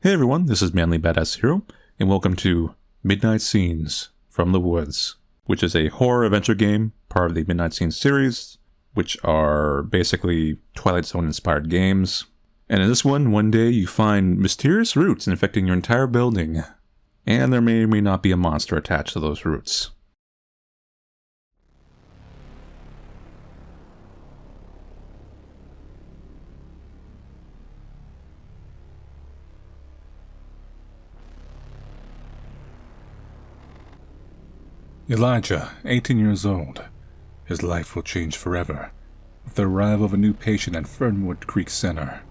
Hey everyone, this is Manly Badass Hero, and welcome to Midnight Scenes from the Woods, which is a horror adventure game, part of the Midnight Scenes series, which are basically Twilight Zone inspired games. And in this one day you find mysterious roots infecting your entire building, and there may or may not be a monster attached to those roots. Elijah, 18 years old. His life will change forever with the arrival of a new patient at Fernwood Creek Center.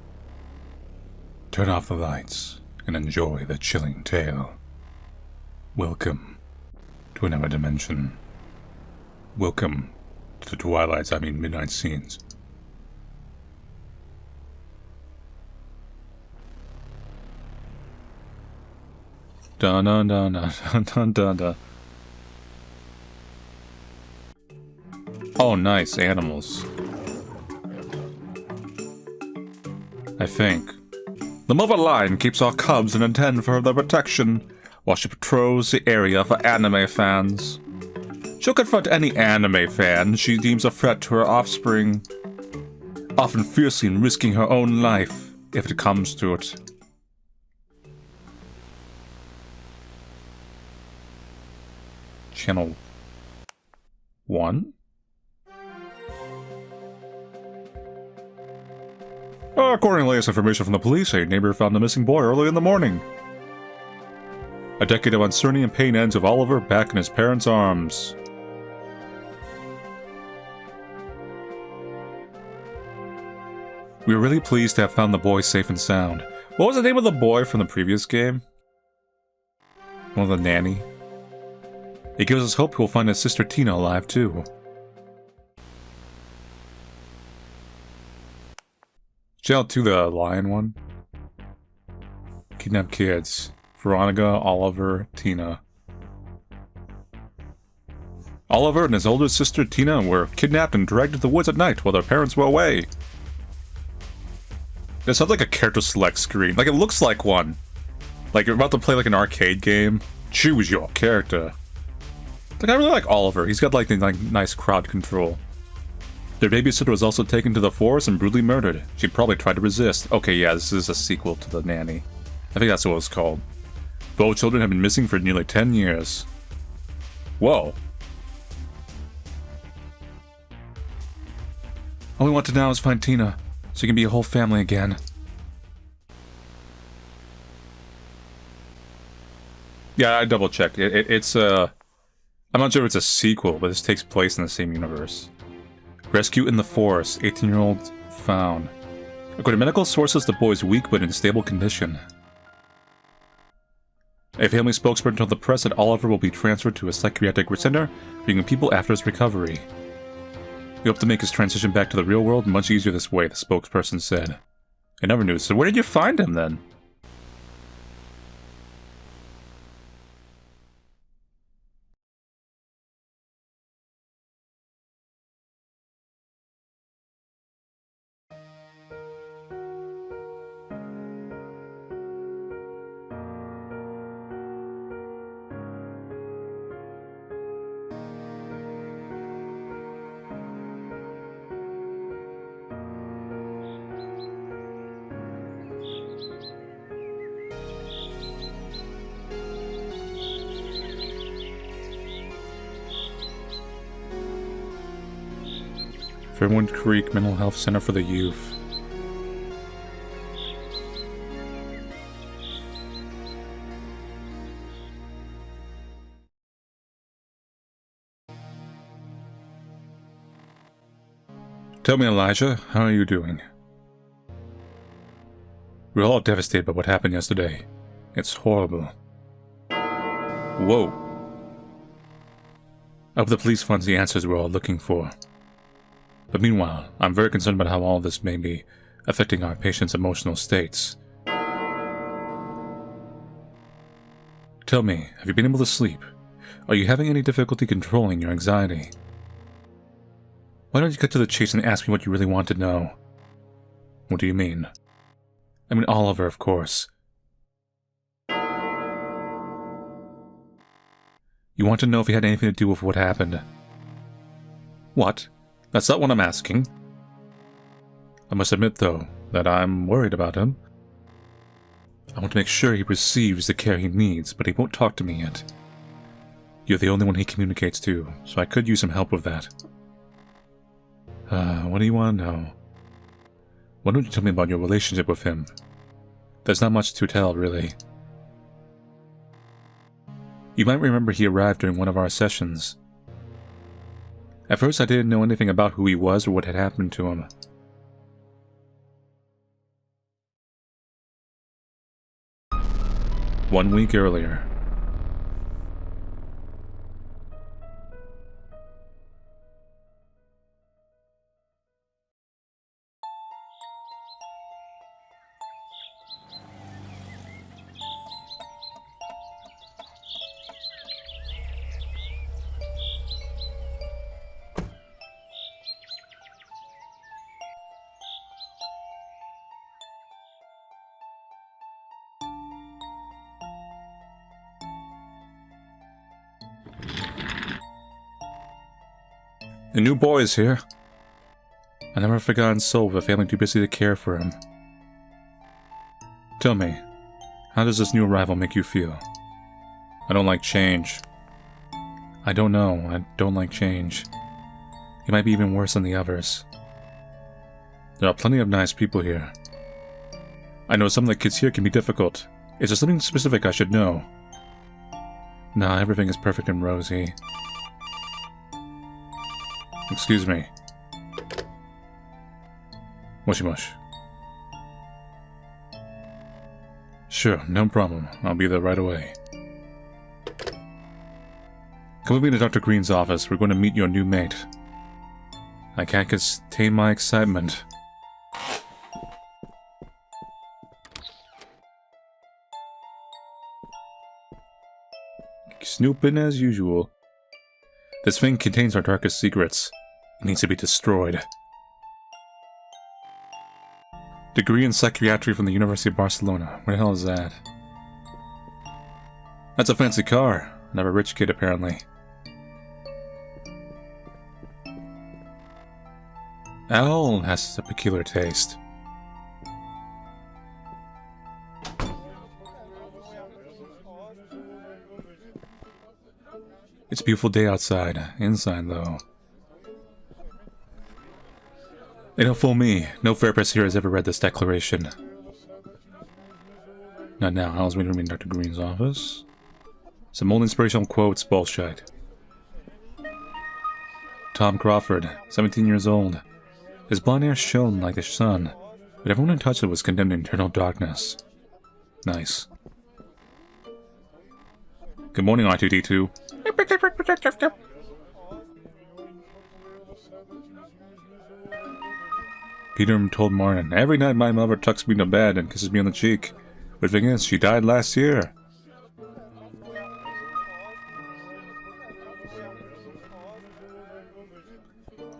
Turn off the lights and enjoy the chilling tale. Welcome to another dimension. Welcome to the Midnight Scenes. Dun dun dun dun dun dun dun. Oh, nice, animals. I think. The mother lion keeps our cubs in a den for their protection, while she patrols the area for anime fans. She'll confront any anime fan she deems a threat to her offspring, often fiercely risking her own life if it comes to it. Channel 1? According to latest information from the police, a neighbor found the missing boy early in the morning. A decade of uncertainty and pain ends with Oliver back in his parents' arms. We were really pleased to have found the boy safe and sound. What was the name of the boy from the previous game? Well, the nanny. It gives us hope he'll find his sister Tina alive too. Shout out to the lion one. Kidnapped kids. Veronica, Oliver, Tina. Oliver and his older sister Tina were kidnapped and dragged to the woods at night while their parents were away. This sounds like a character select screen. Like, it looks like one. Like, you're about to play like an arcade game. Choose your character. Like, I really like Oliver. He's got like the nice crowd control. Their babysitter was also taken to the forest and brutally murdered. She probably tried to resist. Okay, yeah, this is a sequel to The Nanny. I think that's what it's called. Both children have been missing for nearly 10 years. Whoa. All we want to now is find Tina, so you can be a whole family again. Yeah, I double checked. It's I'm not sure if it's a sequel, but this takes place in the same universe. Rescue in the forest, 18-year-old found. According to medical sources, the boy is weak but in stable condition. A family spokesperson told the press that Oliver will be transferred to a psychiatric center, bringing people after his recovery. We hope to make his transition back to the real world much easier this way, the spokesperson said. In other news, so where did you find him then? Fernwood Creek Mental Health Center for the Youth. Tell me, Elijah, how are you doing? We're all devastated by what happened yesterday. It's horrible. Whoa. I hope the police finds the answers we're all looking for. But meanwhile, I'm very concerned about how all this may be affecting our patients' emotional states. Tell me, have you been able to sleep? Are you having any difficulty controlling your anxiety? Why don't you cut to the chase and ask me what you really want to know? What do you mean? I mean Oliver, of course. You want to know if he had anything to do with what happened? What? That's not what I'm asking. I must admit, though, that I'm worried about him. I want to make sure he receives the care he needs, but he won't talk to me yet. You're the only one he communicates to, so I could use some help with that. What do you want to know? Why don't you tell me about your relationship with him? There's not much to tell, really. You might remember he arrived during one of our sessions. At first I didn't know anything about who he was or what had happened to him. One week earlier. The new boy is here. I never forgotten soul with a family too busy to care for him. Tell me, how does this new arrival make you feel? I don't like change. I don't know, I don't like change. He might be even worse than the others. There are plenty of nice people here. I know some of the kids here can be difficult. Is there something specific I should know? Nah, everything is perfect and rosy. Excuse me. Mushy mush. Sure, no problem. I'll be there right away. Come with me to Dr. Green's office. We're going to meet your new mate. I can't contain my excitement. Snooping as usual. This thing contains our darkest secrets. It needs to be destroyed. Degree in Psychiatry from the University of Barcelona. Where the hell is that? That's a fancy car. Not a rich kid, apparently. Al has a peculiar taste. It's a beautiful day outside. Inside, though. They don't fool me. No therapist here has ever read this declaration. Not now. I was waiting for me in Dr. Green's office. Some old inspirational quotes, bullshit. Tom Crawford, 17 years old. His blonde hair shone like the sun, but everyone who touched it was condemned to eternal darkness. Nice. Good morning, R2-D2. Peter told Martin, every night my mother tucks me to bed and kisses me on the cheek. But the thing is, she died last year.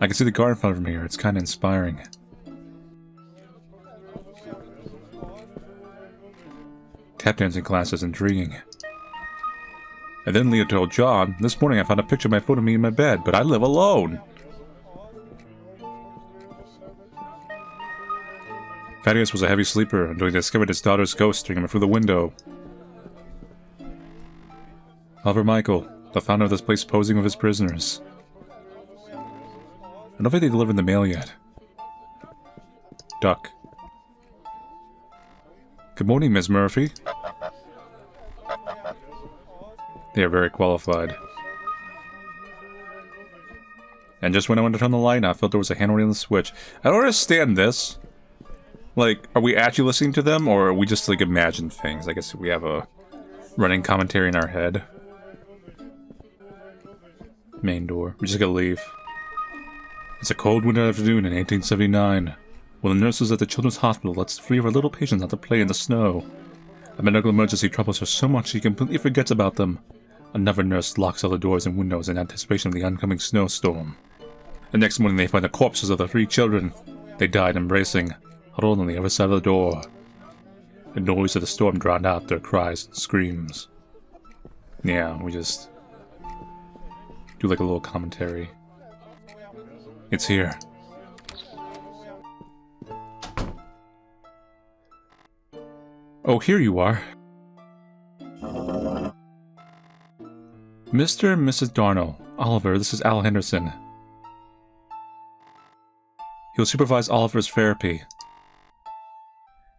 I can see the garden from here. It's kind of inspiring. Tap dancing class is intriguing. And then Leo told John, this morning I found a picture of my phone of me in my bed, but I live alone. Thaddeus was a heavy sleeper until he discovered his daughter's ghost staring him through the window. However, Michael, the founder of this place, posing with his prisoners. I don't think they delivered the mail yet. Duck. Good morning, Ms. Murphy. They are very qualified. And just when I went to turn the light on, I felt there was a hand on the switch. I don't understand this. Like, are we actually listening to them, or are we just, like, imagine things? I guess we have a running commentary in our head. Main door. We're just gonna leave. It's a cold winter afternoon in 1879, when the nurses at the Children's Hospital lets 3 of our little patients out to play in the snow. A medical emergency troubles her so much she completely forgets about them. Another nurse locks all the doors and windows in anticipation of the oncoming snowstorm. The next morning they find the corpses of the 3 children. They died embracing, huddled on the other side of the door. The noise of the storm drowned out their cries and screams. Yeah, we just do like a little commentary. It's here. Oh, here you are. Mr. and Mrs. Darnell. Oliver, this is Al Henderson. He'll supervise Oliver's therapy.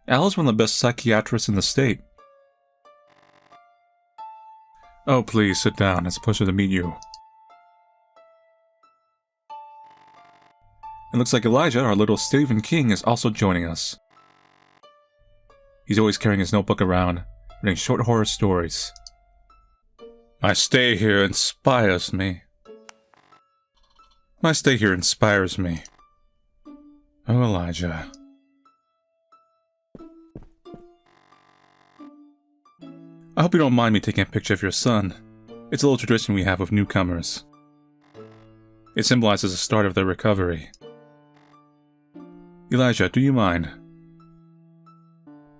Al is one of the best psychiatrists in the state. Oh, please, sit down. It's a pleasure to meet you. It looks like Elijah, our little Stephen King, is also joining us. He's always carrying his notebook around, writing short horror stories. My stay here inspires me. My stay here inspires me. Oh, Elijah. I hope you don't mind me taking a picture of your son. It's a little tradition we have with newcomers. It symbolizes the start of their recovery. Elijah, do you mind?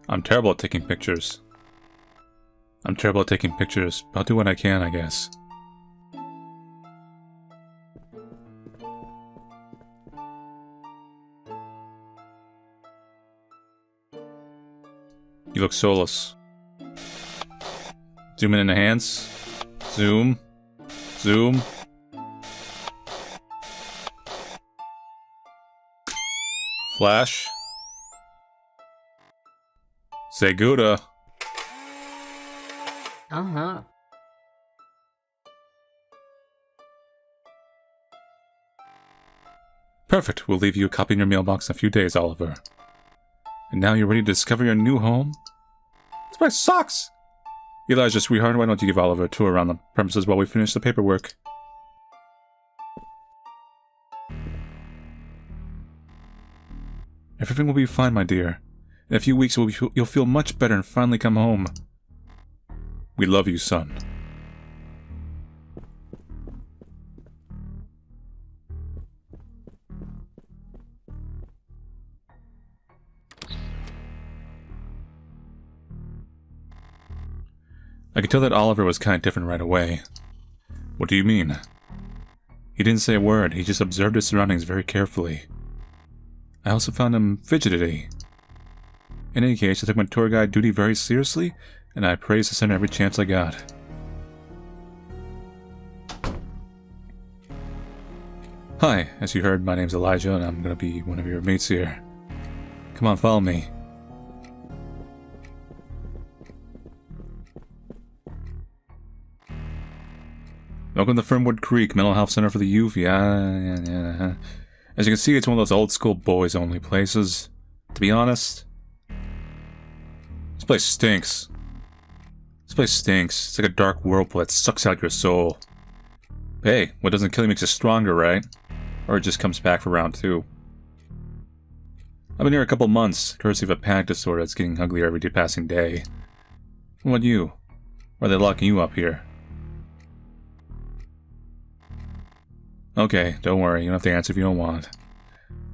I'm terrible at taking pictures. But I'll do what I can, I guess. You look soulless. Zoom in the hands. Zoom. Zoom. Flash. Say Gouda. Uh-huh. Perfect. We'll leave you a copy in your mailbox in a few days, Oliver. And now you're ready to discover your new home? It's my socks! Elijah, sweetheart, why don't you give Oliver a tour around the premises while we finish the paperwork? Everything will be fine, my dear. In a few weeks, you'll feel much better and finally come home. We love you, son. I could tell that Oliver was kind of different right away. What do you mean? He didn't say a word, he just observed his surroundings very carefully. I also found him fidgety. In any case, I took my tour guide duty very seriously, and I praised the center every chance I got. Hi, as you heard, my name's Elijah, and I'm gonna be one of your mates here. Come on, follow me. Welcome to Fernwood Creek, Mental Health Center for the Youth. Yeah. As you can see, it's one of those old-school boys-only places. To be honest, this place stinks. It's like a dark whirlpool that sucks out your soul. Hey, what doesn't kill you makes you stronger, right? Or it just comes back for round 2. I've been here a couple months, courtesy of a panic disorder that's getting uglier every passing day. What about you? Why are they locking you up here? Okay, don't worry, you don't have to answer if you don't want.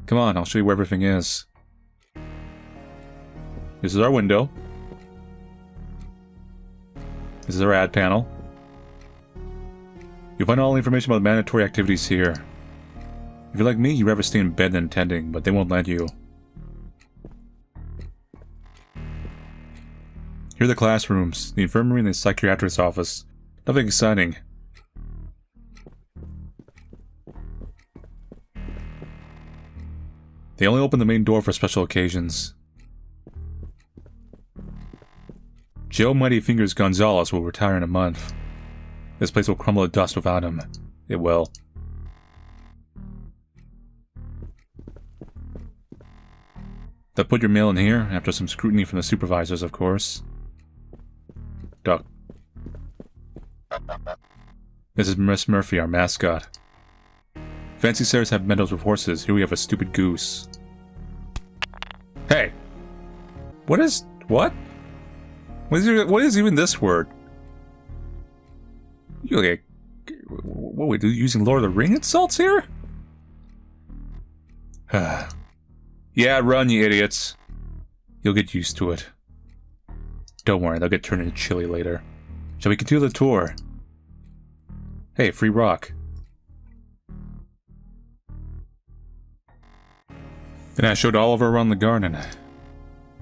Come on, I'll show you where everything is. This is our window. This is our ad panel. You'll find all the information about the mandatory activities here. If you're like me, you'd rather stay in bed than attending, but they won't let you. Here are the classrooms, the infirmary, and the psychiatrist's office. Nothing exciting. They only open the main door for special occasions. Joe Mighty Fingers Gonzalez will retire in a month. This place will crumble to dust without him. It will. They'll put your mail in here, after some scrutiny from the supervisors, of course. Duck. This is Miss Murphy, our mascot. Fancy sailors have meadows with horses. Here we have a stupid goose. Hey! What? What is even this word? You like... What are we using Lord of the Ring insults here? Yeah, run, you idiots. You'll get used to it. Don't worry, they'll get turned into chili later. Shall we continue the tour? Hey, free rock. Then I showed Oliver around the garden.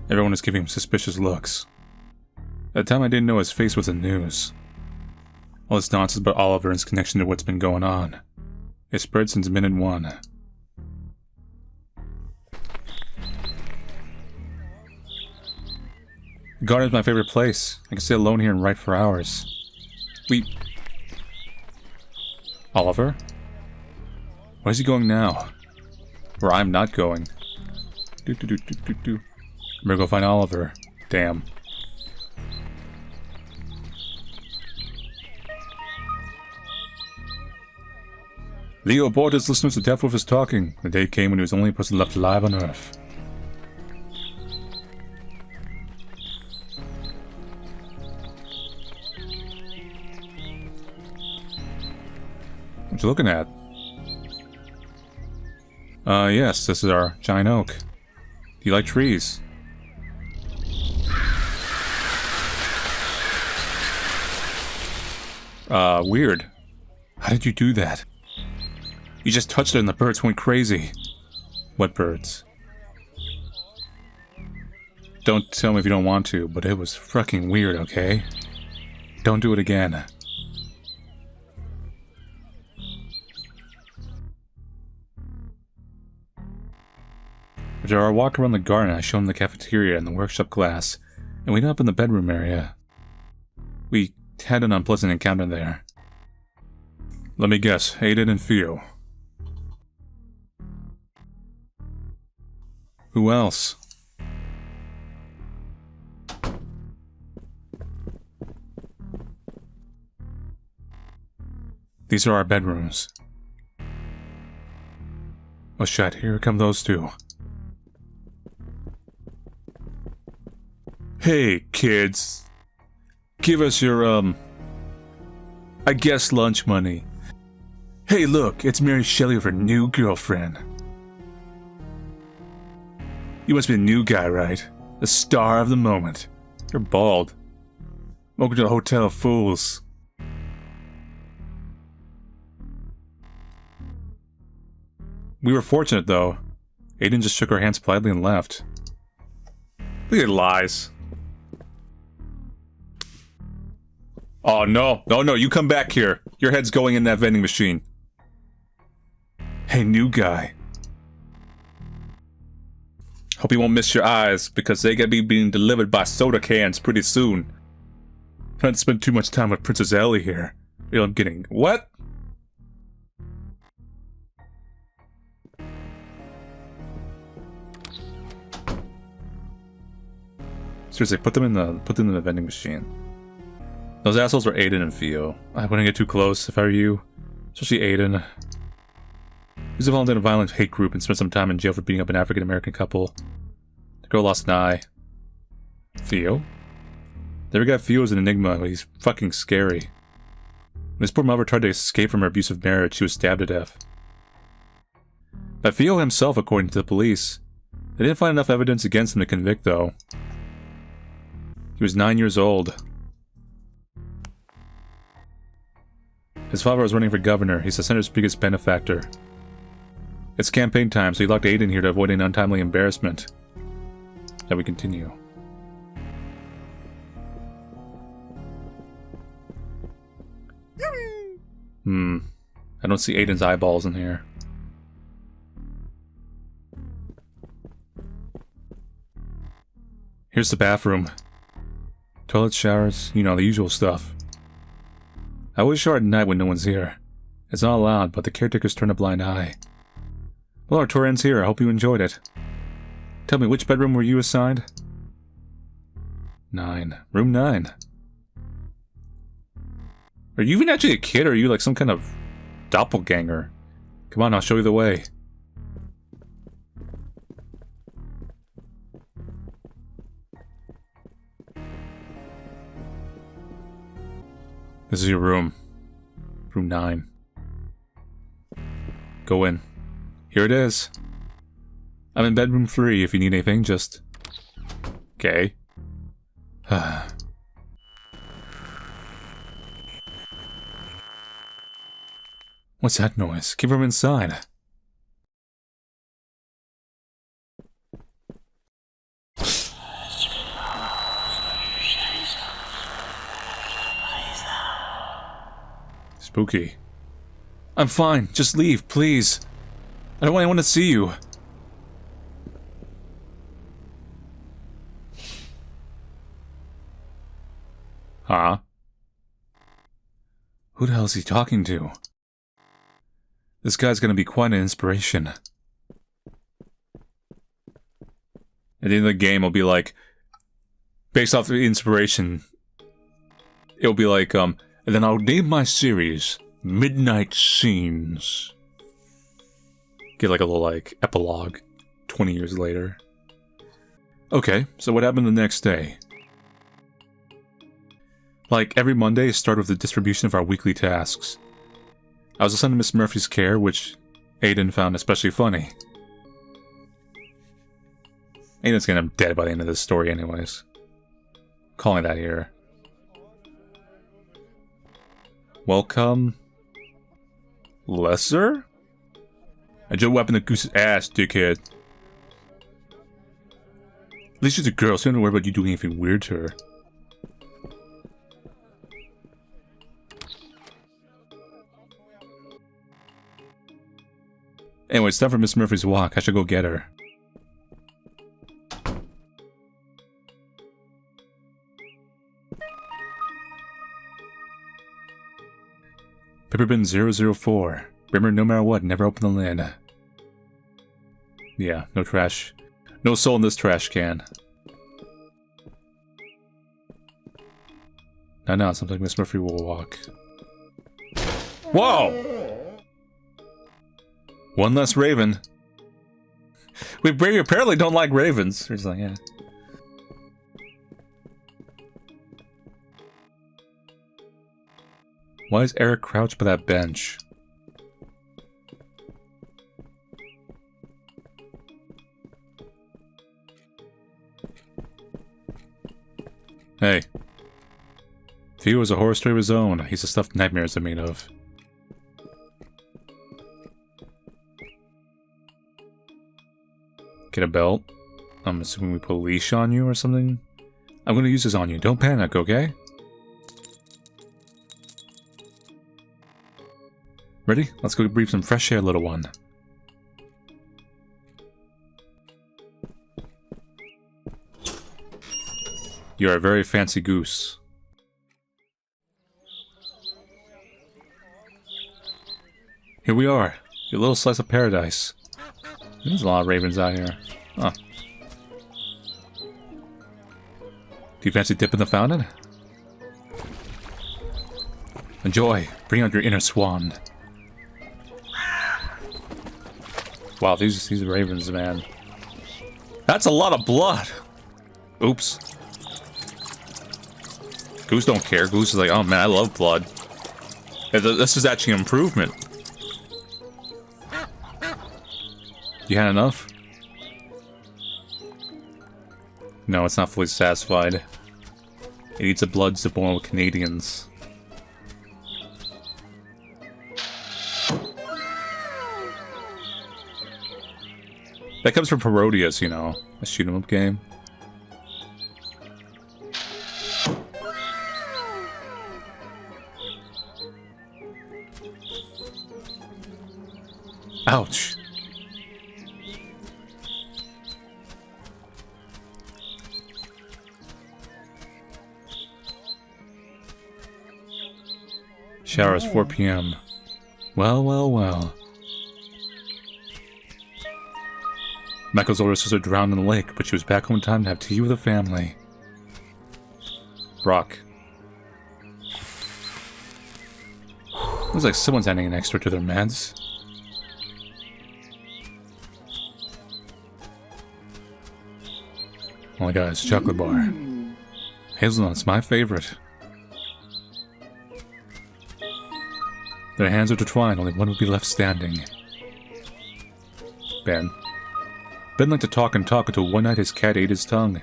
Everyone was giving him suspicious looks. At the time I didn't know his face was in the news. All this nonsense about Oliver and his connection to what's been going on. It spread since minute one. The garden's my favorite place. I can stay alone here and write for hours. Oliver? Where's he going now? Where I'm not going. I'm gonna go find Oliver. Damn. Leo bored his listeners to death with his talking. The day came when he was the only person left alive on Earth. What you looking at? Yes, this is our giant oak. Do you like trees? Weird. How did you do that? You just touched it and the birds went crazy. What birds? Don't tell me if you don't want to, but it was fucking weird, okay? Don't do it again. After our walk around the garden, I showed him the cafeteria and the workshop class, and we ended up in the bedroom area. We had an unpleasant encounter there. Let me guess, Aiden and Theo. Who else? These are our bedrooms. Oh shit, here come those two. Hey, kids. Give us your, I guess lunch money. Hey, look, it's Mary Shelley with her new girlfriend. You must be the new guy, right? The star of the moment. You're bald. Welcome to the Hotel of Fools. We were fortunate, though. Aiden just shook our hands politely and left. Look at lies. Oh, no. No, no, you come back here. Your head's going in that vending machine. Hey, new guy. Hope you won't miss your eyes, because they gotta be being delivered by soda cans pretty soon. Trying to spend too much time with Princess Ellie here. You know, I'm getting... What? Seriously, put them in the vending machine. Those assholes were Aiden and Theo. I wouldn't get too close if I were you. Especially Aiden. He's involved in a violent hate group and spent some time in jail for beating up an African-American couple. The girl lost an eye. Theo? The other guy Theo is an enigma, but he's fucking scary. When his poor mother tried to escape from her abusive marriage, she was stabbed to death. By Theo himself, according to the police. They didn't find enough evidence against him to convict, though. He was 9 years old. His father was running for governor. He's the senator's biggest benefactor. It's campaign time, so he locked Aiden here to avoid an untimely embarrassment. Now we continue. I don't see Aiden's eyeballs in here. Here's the bathroom. Toilet, showers, you know, the usual stuff. I always shower at night when no one's here. It's not allowed, but the caretakers turn a blind eye. Well, our tour ends here. I hope you enjoyed it. Tell me, which bedroom were you assigned? 9. Room 9. Are you even actually a kid, or are you like some kind of doppelganger? Come on, I'll show you the way. This is your room. Room 9. Go in. Here it is. I'm in bedroom 3 if you need anything, just... Okay. What's that noise? Keep from inside. Spooky. I'm fine. Just leave, please. I don't want anyone to see you. Huh? Who the hell is he talking to? This guy's gonna be quite an inspiration. At the end of the game, it'll be like, based off the inspiration, it'll be like, and then I'll name my series Midnight Scenes. Get like a little, like, epilogue 20 years later. Okay, so what happened the next day? Like, every Monday started with the distribution of our weekly tasks. I was assigned to Miss Murphy's care, which Aiden found especially funny. Aiden's gonna end up dead by the end of this story anyways. Calling that here. Welcome... Lesser? I just wiping the goose's ass, dickhead. At least she's a girl, so I don't worry about you doing anything weird to her. Anyway, it's time for Miss Murphy's walk. I should go get her. Pepperbin 004. Remember, no matter what, never open the lid. Yeah, no trash. No soul in this trash can. No, something like Miss Murphy will walk. Whoa! One less raven. We apparently don't like ravens. We're just like, yeah. Why is Eric crouched by that bench? Hey. If he was a horror story of his own, he's the stuff nightmares are made of. Get a belt. I'm assuming we put a leash on you or something? I'm gonna use this on you. Don't panic, okay? Ready? Let's go breathe some fresh air, little one. You're a very fancy goose. Here we are, your little slice of paradise. There's a lot of ravens out here. Huh. Do you fancy dipping the fountain? Enjoy. Bring out your inner swan. Wow, these ravens, man. That's a lot of blood. Oops. Goose don't care. Goose is like, oh man, I love blood. This is actually an improvement. You had enough? No, it's not fully satisfied. It eats the blood to boil Canadians. That comes from Parodius, you know, a shoot 'em up game. Ouch. Shower is 4 p.m. Well, well, well. Michael's older sister drowned in the lake, but she was back home in time to have tea with the family. Brock. Looks like someone's adding an extra to their meds. Oh my god, it's a chocolate bar. Hazelnut's my favorite. Their hands are intertwined, only one would be left standing. Ben. Ben liked to talk and talk until one night his cat ate his tongue.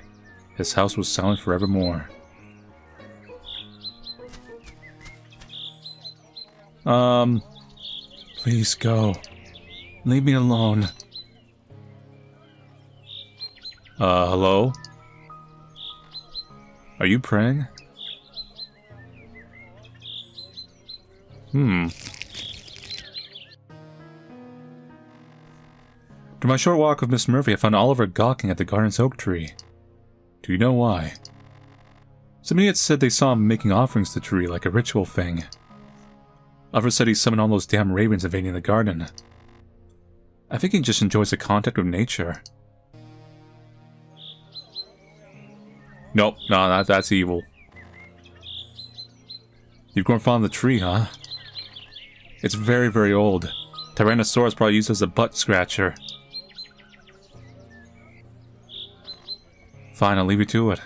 His house was silent forevermore. Please go. Leave me alone. Hello? Are you praying? During my short walk with Miss Murphy, I found Oliver gawking at the garden's oak tree. Do you know why? Somebody had said they saw him making offerings to the tree like a ritual thing. Oliver said he summoned all those damn ravens invading the garden. I think he just enjoys the contact with nature. Nope, no, that's evil. You've grown fond of the tree, huh? It's very, very old. Tyrannosaurus probably used it as a butt scratcher. Fine, I'll leave you to it.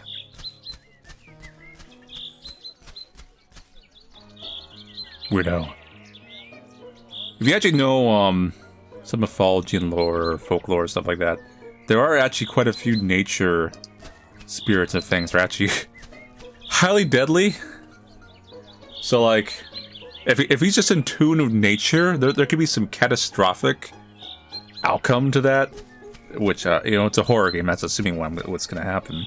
Weirdo. If you actually know, some mythology and lore, folklore, stuff like that, there are actually quite a few nature spirits and things that are actually highly deadly. So, like, if he's just in tune with nature, there could be some catastrophic outcome to that. Which, you know, it's a horror game, that's assuming what's gonna happen.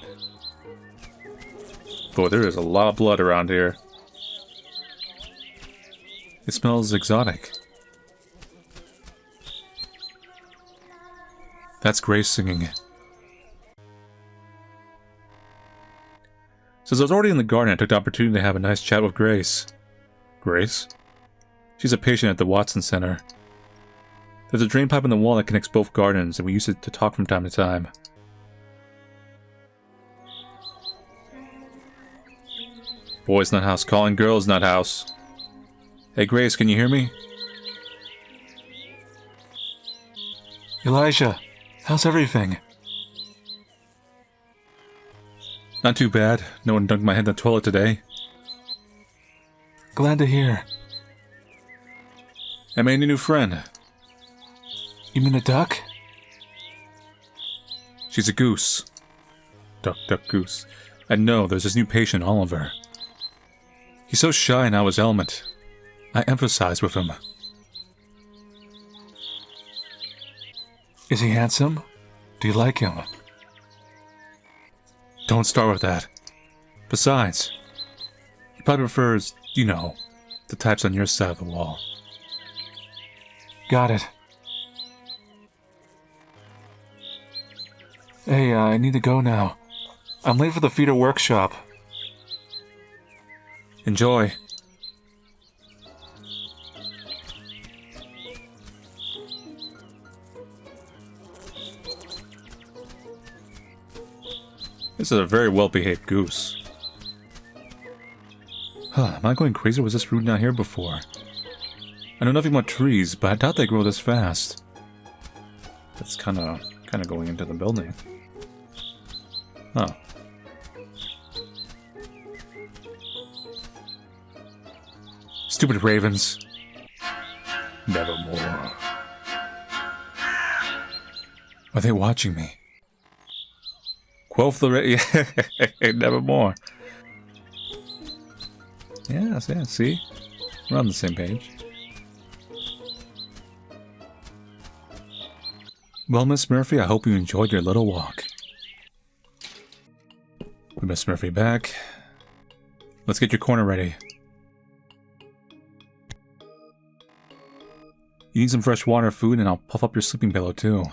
Boy, there is a lot of blood around here. It smells exotic. That's Grace singing. Since I was already in the garden, I took the opportunity to have a nice chat with Grace. Grace? She's a patient at the Watson Center. There's a drain pipe in the wall that connects both gardens, and we use it to talk from time to time. Boys nut house calling girls nut house. Hey Grace, can you hear me? Elijah, how's everything? Not too bad. No one dunked my head in the toilet today. Glad to hear. I made a new friend. You mean a duck? She's a goose. Duck, duck, goose. And no, there's this new patient, Oliver. He's so shy and out of his element. I emphasize with him. Is he handsome? Do you like him? Don't start with that. Besides, he probably prefers, you know, the types on your side of the wall. Got it. Hey, I need to go now. I'm late for the feeder workshop. Enjoy. This is a very well-behaved goose. Huh, am I going crazy or was this route not here before? I know nothing about trees, but I doubt they grow this fast. That's kinda going into the building. Huh. Stupid ravens. Nevermore. Are they watching me? Quoth the nevermore. Yeah, see? We're on the same page. Well, Miss Murphy, I hope you enjoyed your little walk. With Miss Murphy back. Let's get your corner ready. You need some fresh water, food, and I'll puff up your sleeping pillow too.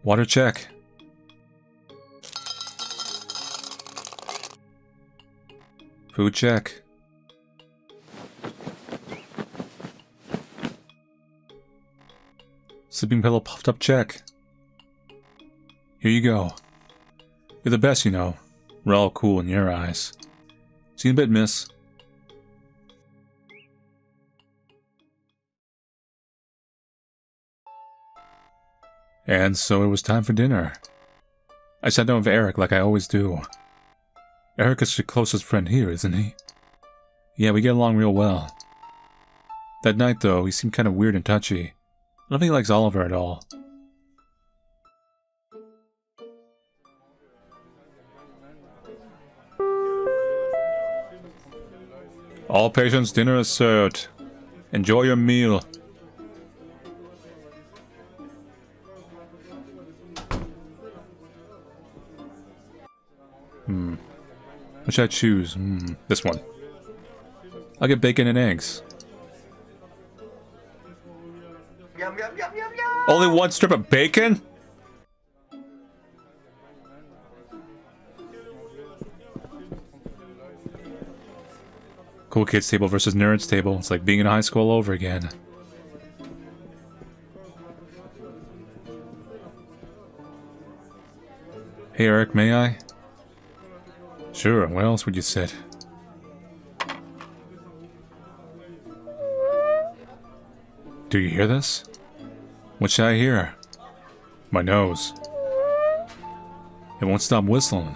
Water check. Food check. Sleeping pillow puffed up check. Here you go. You're the best, you know. We're all cool in your eyes. See you in a bit, miss. And so it was time for dinner. I sat down with Eric like I always do. Eric is your closest friend here, isn't he? Yeah, we get along real well. That night, though, he seemed kind of weird and touchy. I don't think he likes Oliver at all. All patients, dinner is served. Enjoy your meal. What should I choose? This one. I'll get bacon and eggs. Yum, yum, yum, yum, yum. Only one strip of bacon? Cool kids table versus nerds table. It's like being in high school all over again. Hey Eric, may I? Sure, where else would you sit? Do you hear this? What should I hear? My nose. It won't stop whistling.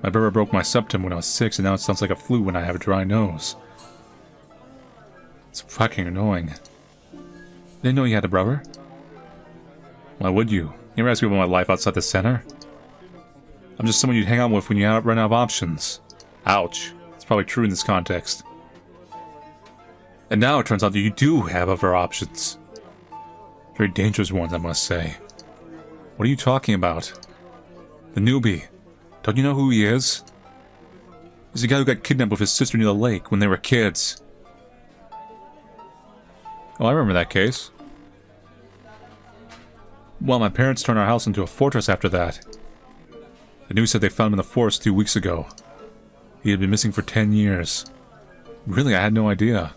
My brother broke my septum when I was 6, and now it sounds like a flu when I have a dry nose. It's fucking annoying. Didn't know you had a brother. Why would you? You ever ask me about my life outside the center? I'm just someone you'd hang out with when you run out of options. Ouch. It's probably true in this context. And now it turns out that you do have other options. Very dangerous ones, I must say. What are you talking about? The newbie. Don't you know who he is? He's the guy who got kidnapped with his sister near the lake when they were kids. Oh, I remember that case. Well, my parents turned our house into a fortress after that. The news said they found him in the forest 2 weeks ago. He had been missing for 10 years. Really, I had no idea.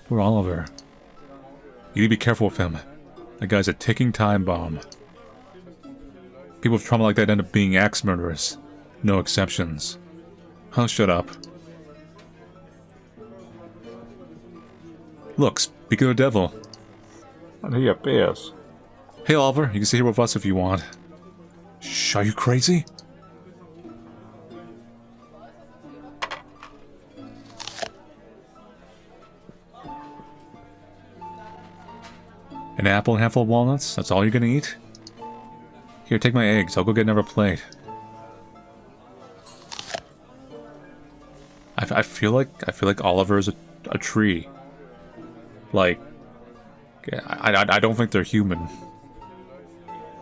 Poor Oliver. You need to be careful with him. That guy's a ticking time bomb. People with trauma like that end up being axe murderers. No exceptions. Oh, shut up. Look, speak of the devil. I know you have bears. Hey Oliver, you can stay here with us if you want. Shh, are you crazy? An apple and a handful of walnuts? That's all you're gonna eat? Here, take my eggs. I'll go get another plate. I feel like Oliver is a tree. Like, I don't think they're human.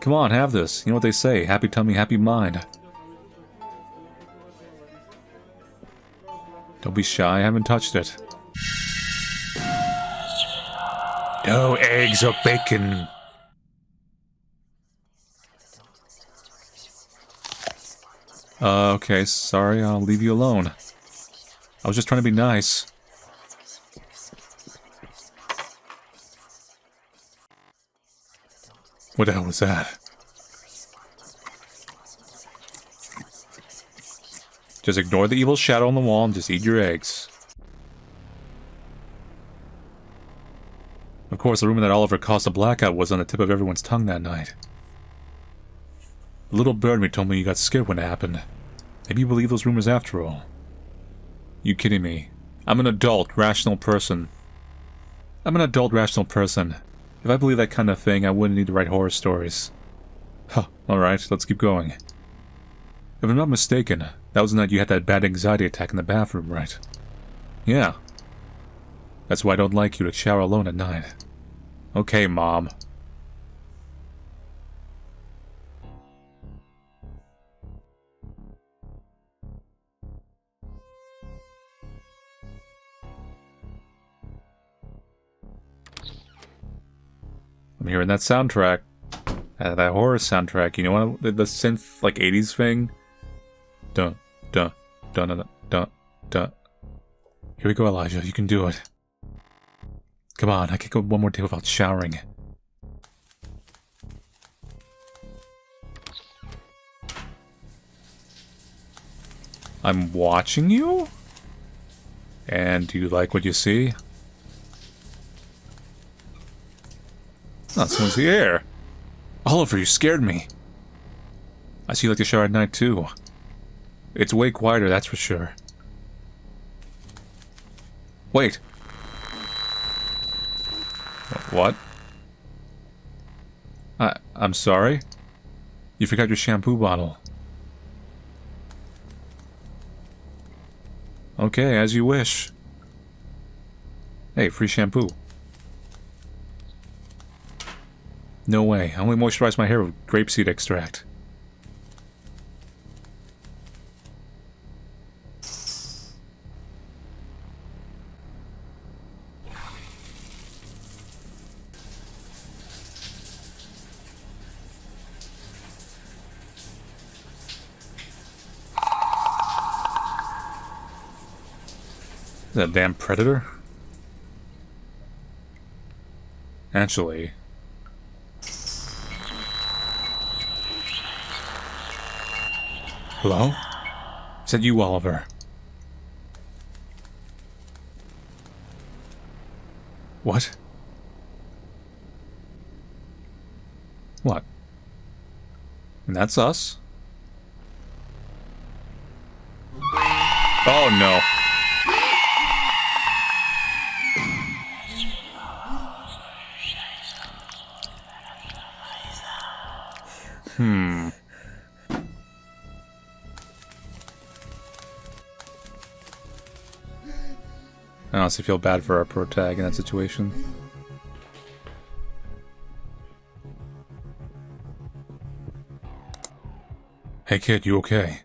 Come on, have this. You know what they say, happy tummy, happy mind. Don't be shy, I haven't touched it. No eggs or bacon. Okay, sorry, I'll leave you alone. I was just trying to be nice. What the hell was that? Just ignore the evil shadow on the wall and just eat your eggs. Of course, the rumor that Oliver caused a blackout was on the tip of everyone's tongue that night. The little bird me told me you got scared when it happened. Maybe you believe those rumors after all. You kidding me? I'm an adult, rational person. If I believe that kind of thing, I wouldn't need to write horror stories. Huh, alright, let's keep going. If I'm not mistaken, that was the night you had that bad anxiety attack in the bathroom, right? Yeah. That's why I don't like you to shower alone at night. Okay, Mom. I'm hearing that soundtrack. That horror soundtrack. You know what? The synth, like, 80s thing? Dun, dun, dun, dun, dun, dun. Here we go, Elijah. You can do it. Come on, I can't go one more day without showering. I'm watching you? And do you like what you see? Oh, someone's here. Oliver, you scared me. I see you like to shower at night, too. It's way quieter, that's for sure. Wait. What? I'm sorry? You forgot your shampoo bottle. Okay, as you wish. Hey, free shampoo. No way. I only moisturize my hair with grapeseed extract. That damn predator? Actually... Hello? Is that you, Oliver? What? What? And that's us? Oh no. I honestly feel bad for our protag in that situation. Hey kid, you okay?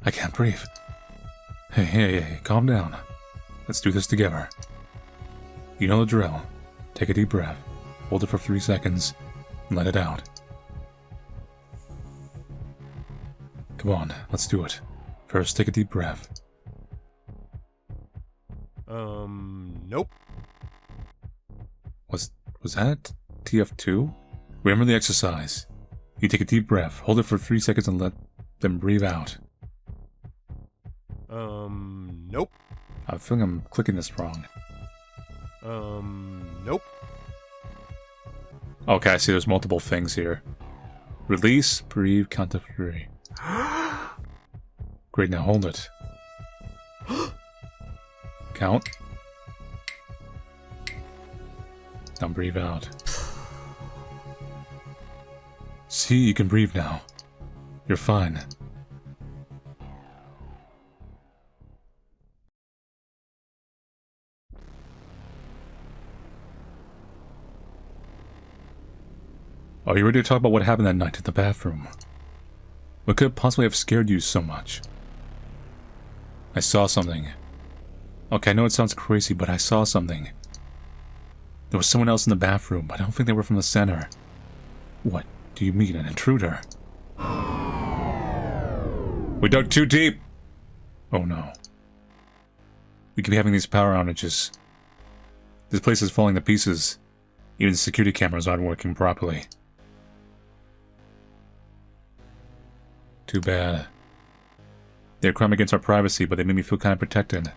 I can't breathe. Hey, calm down. Let's do this together. You know the drill. Take a deep breath, hold it for 3 seconds, and let it out. Come on, let's do it. First, take a deep breath. Nope. Was that TF2? Remember the exercise. You take a deep breath, hold it for 3 seconds and let them breathe out. Nope. I feel I'm clicking this wrong. Nope. Okay, I see there's multiple things here. Release, breathe, count to 3. Great, now hold it. Count. Now breathe out. See, you can breathe now. You're fine. Are you ready to talk about what happened that night in the bathroom? What could possibly have scared you so much? I saw something. Okay, I know it sounds crazy, but I saw something. There was someone else in the bathroom, but I don't think they were from the center. What do you mean, an intruder? We dug too deep! Oh no. We could be having these power outages. This place is falling to pieces. Even the security cameras aren't working properly. Too bad. They're a crime against our privacy, but they made me feel kind of protected.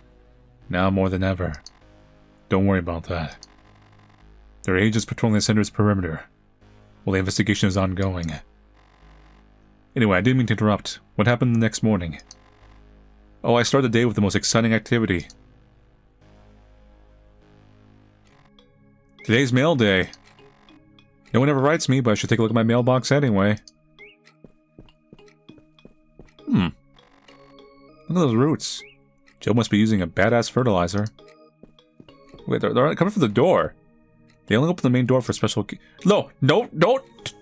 Now more than ever. Don't worry about that. There are agents patrolling the center's perimeter, while the investigation is ongoing. Anyway, I didn't mean to interrupt. What happened the next morning? Oh, I started the day with the most exciting activity. Today's mail day. No one ever writes me, but I should take a look at my mailbox anyway. Look at those roots. Joe must be using a badass fertilizer. Wait, they're coming from the door. They only open the main door for special... No, don't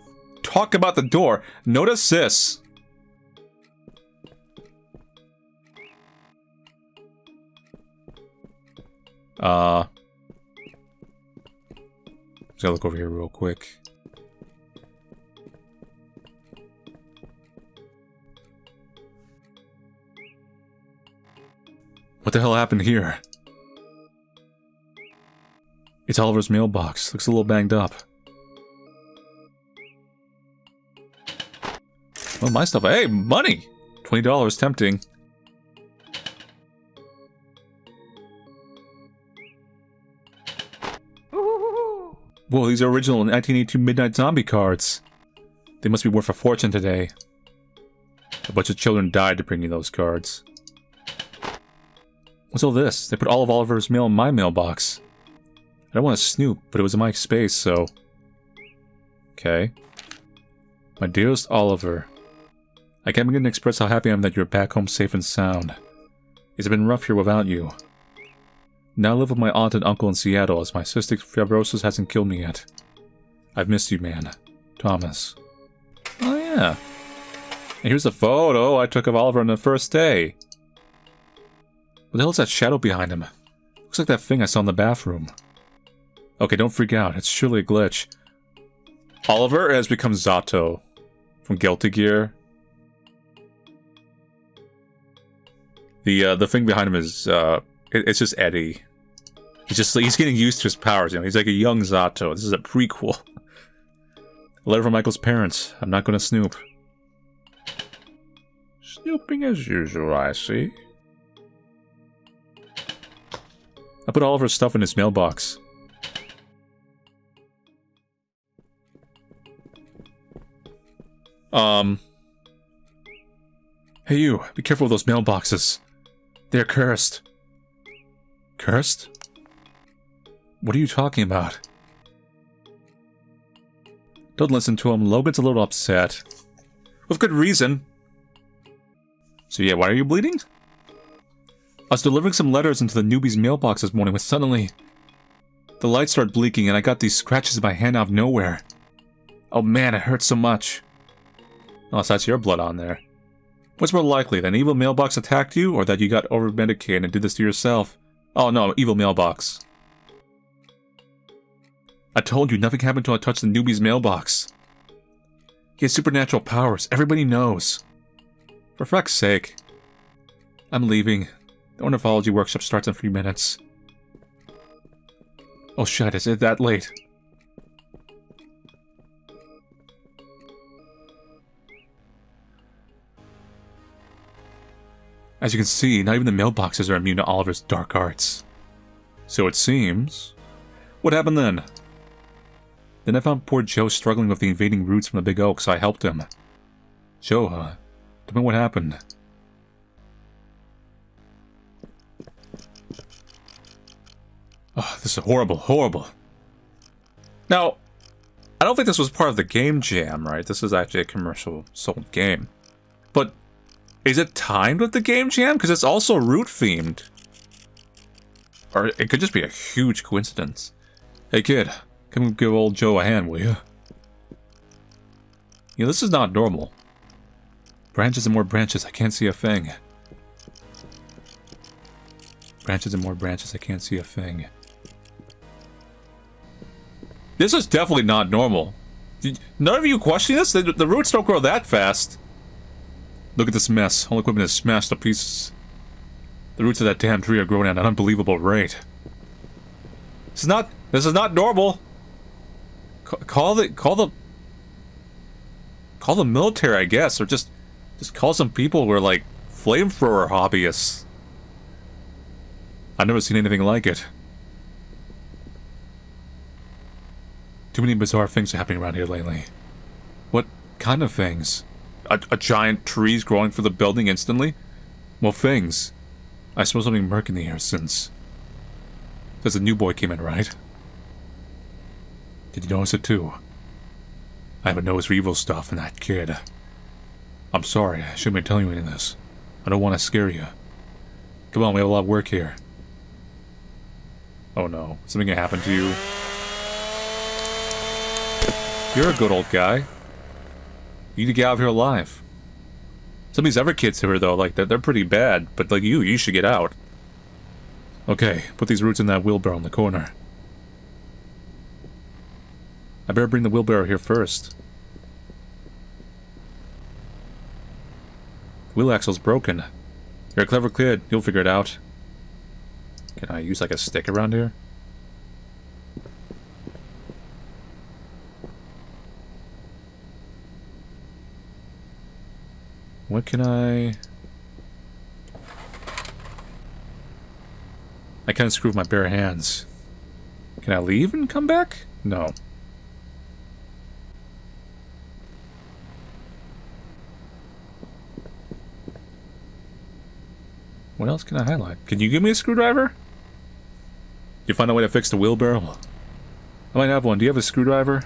talk about the door. Notice this. Just gotta look over here real quick. What the hell happened here? It's Oliver's mailbox. Looks a little banged up. Well, my stuff. Hey, money! $20, tempting. Whoa, these are original 1982 Midnight Zombie cards. They must be worth a fortune today. A bunch of children died to bring you those cards. What's all this? They put all of Oliver's mail in my mailbox. I don't want to snoop, but it was in my space, so... Okay. My dearest Oliver, I can't begin to express how happy I am that you're back home safe and sound. It's been rough here without you. Now I live with my aunt and uncle in Seattle, as my cystic fibrosis hasn't killed me yet. I've missed you, man. Thomas. Oh yeah. And here's a photo I took of Oliver on the first day. What the hell is that shadow behind him? Looks like that thing I saw in the bathroom. Okay, don't freak out. It's surely a glitch. Oliver has become Zato from Guilty Gear. The thing behind him is it's just Eddie. He's getting used to his powers, you know. He's like a young Zato. This is a prequel. A letter from Michael's parents. I'm not gonna snoop. Snooping as usual, I see. I put all of her stuff in his mailbox. Hey you, be careful with those mailboxes. They're cursed. Cursed? What are you talking about? Don't listen to him. Logan's a little upset. With good reason. So yeah, why are you bleeding? I was delivering some letters into the newbie's mailbox this morning when suddenly the light started blinking and I got these scratches in my hand out of nowhere. Oh man, it hurts so much. Oh, so that's your blood on there. What's more likely, that an evil mailbox attacked you, or that you got over-medicated and did this to yourself? Oh no, evil mailbox. I told you, nothing happened until I touched the newbie's mailbox. He has supernatural powers, everybody knows. For fuck's sake. I'm leaving. The ornithology workshop starts in 3 minutes. Oh shit, is it that late? As you can see, not even the mailboxes are immune to Oliver's dark arts. So it seems... What happened then? Then I found poor Joe struggling with the invading roots from the big oak, so I helped him. Joe, huh? Tell me what happened. Oh, this is horrible, horrible. Now, I don't think this was part of the game jam, right? This is actually a commercial sold game. But is it timed with the game jam? Because it's also root themed. Or it could just be a huge coincidence. Hey kid, come give old Joe a hand, will you? You know, this is not normal. Branches and more branches, I can't see a thing. Branches and more branches, I can't see a thing. This is definitely not normal. None of you question this? The roots don't grow that fast. Look at this mess. All equipment is smashed to pieces. The roots of that damn tree are growing at an unbelievable rate. This is not normal. Call the military, I guess, or just call some people who are like flamethrower hobbyists. I've never seen anything like it. Too many bizarre things are happening around here lately. What kind of things? A giant tree's growing through the building instantly? Well, things. I smell something murk in the air since a new boy came in, right? Did you notice it too? I have a nose for evil stuff in that kid. I'm sorry, I shouldn't be telling you any of this. I don't want to scare you. Come on, we have a lot of work here. Oh no, something gonna happen to you. You're a good old guy. You need to get out of here alive. Some of these other kids here, though, like, they're pretty bad, but like you should get out. Okay, put these roots in that wheelbarrow in the corner. I better bring the wheelbarrow here first. The wheel axle's broken. You're a clever kid, you'll figure it out. Can I use like a stick around here? What can I can't screw with my bare hands. Can I leave and come back? No. What else can I highlight? Can you give me a screwdriver? Did you find a way to fix the wheelbarrow? I might have one. Do you have a screwdriver?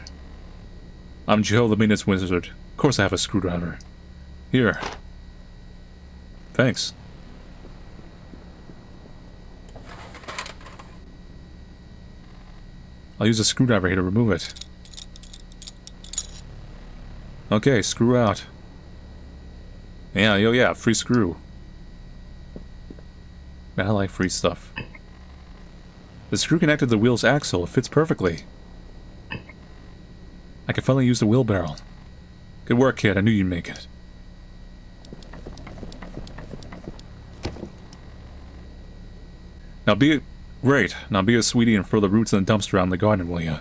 I'm Joe, the maintenance wizard. Of course I have a screwdriver. Here. Thanks. I'll use a screwdriver here to remove it. Okay, screw out. Yeah, yeah, free screw. Man, I like free stuff. The screw connected to the wheel's axle. It fits perfectly. I can finally use the wheelbarrow. Good work, kid. I knew you'd make it. Now be... Great. Now be a sweetie and throw the roots in the dumpster out in the garden, will ya?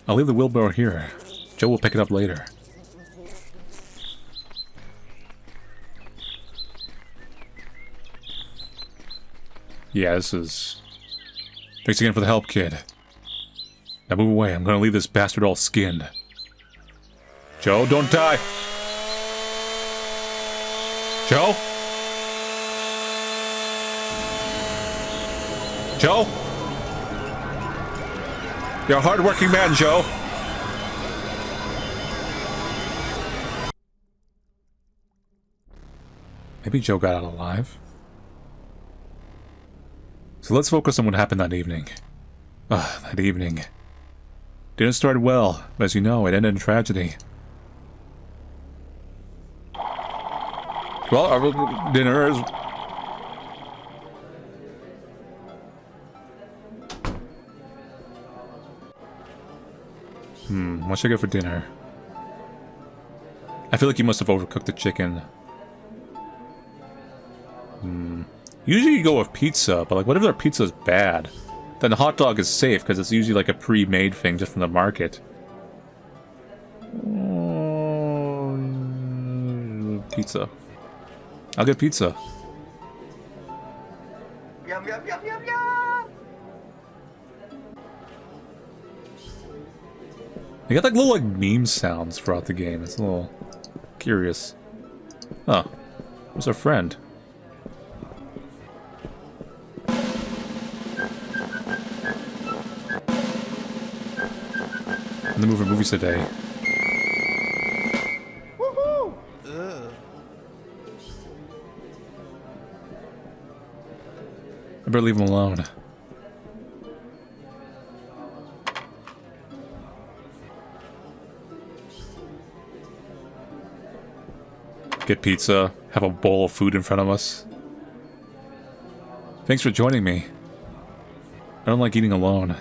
I'll leave the wheelbarrow here. Joe will pick it up later. Yeah, this is... Thanks again for the help, kid. Now move away. I'm gonna leave this bastard all skinned. Joe, don't die! Joe? Joe? You're a hard-working man, Joe. Maybe Joe got out alive. So let's focus on what happened that evening. That evening. Didn't start well, but as you know, it ended in tragedy. Well, our dinner is... what should I get for dinner? I feel like you must have overcooked the chicken. Usually you go with pizza, but like, what if their pizza is bad? Then the hot dog is safe, because it's usually like a pre-made thing just from the market. Pizza. I'll get pizza. Yum, yum, yum, yum, yum! They got like little like meme sounds throughout the game. It's a little curious. Oh, where's our friend? In the movies today. Woohoo! I better leave him alone. Get pizza, have a bowl of food in front of us. Thanks for joining me. I don't like eating alone.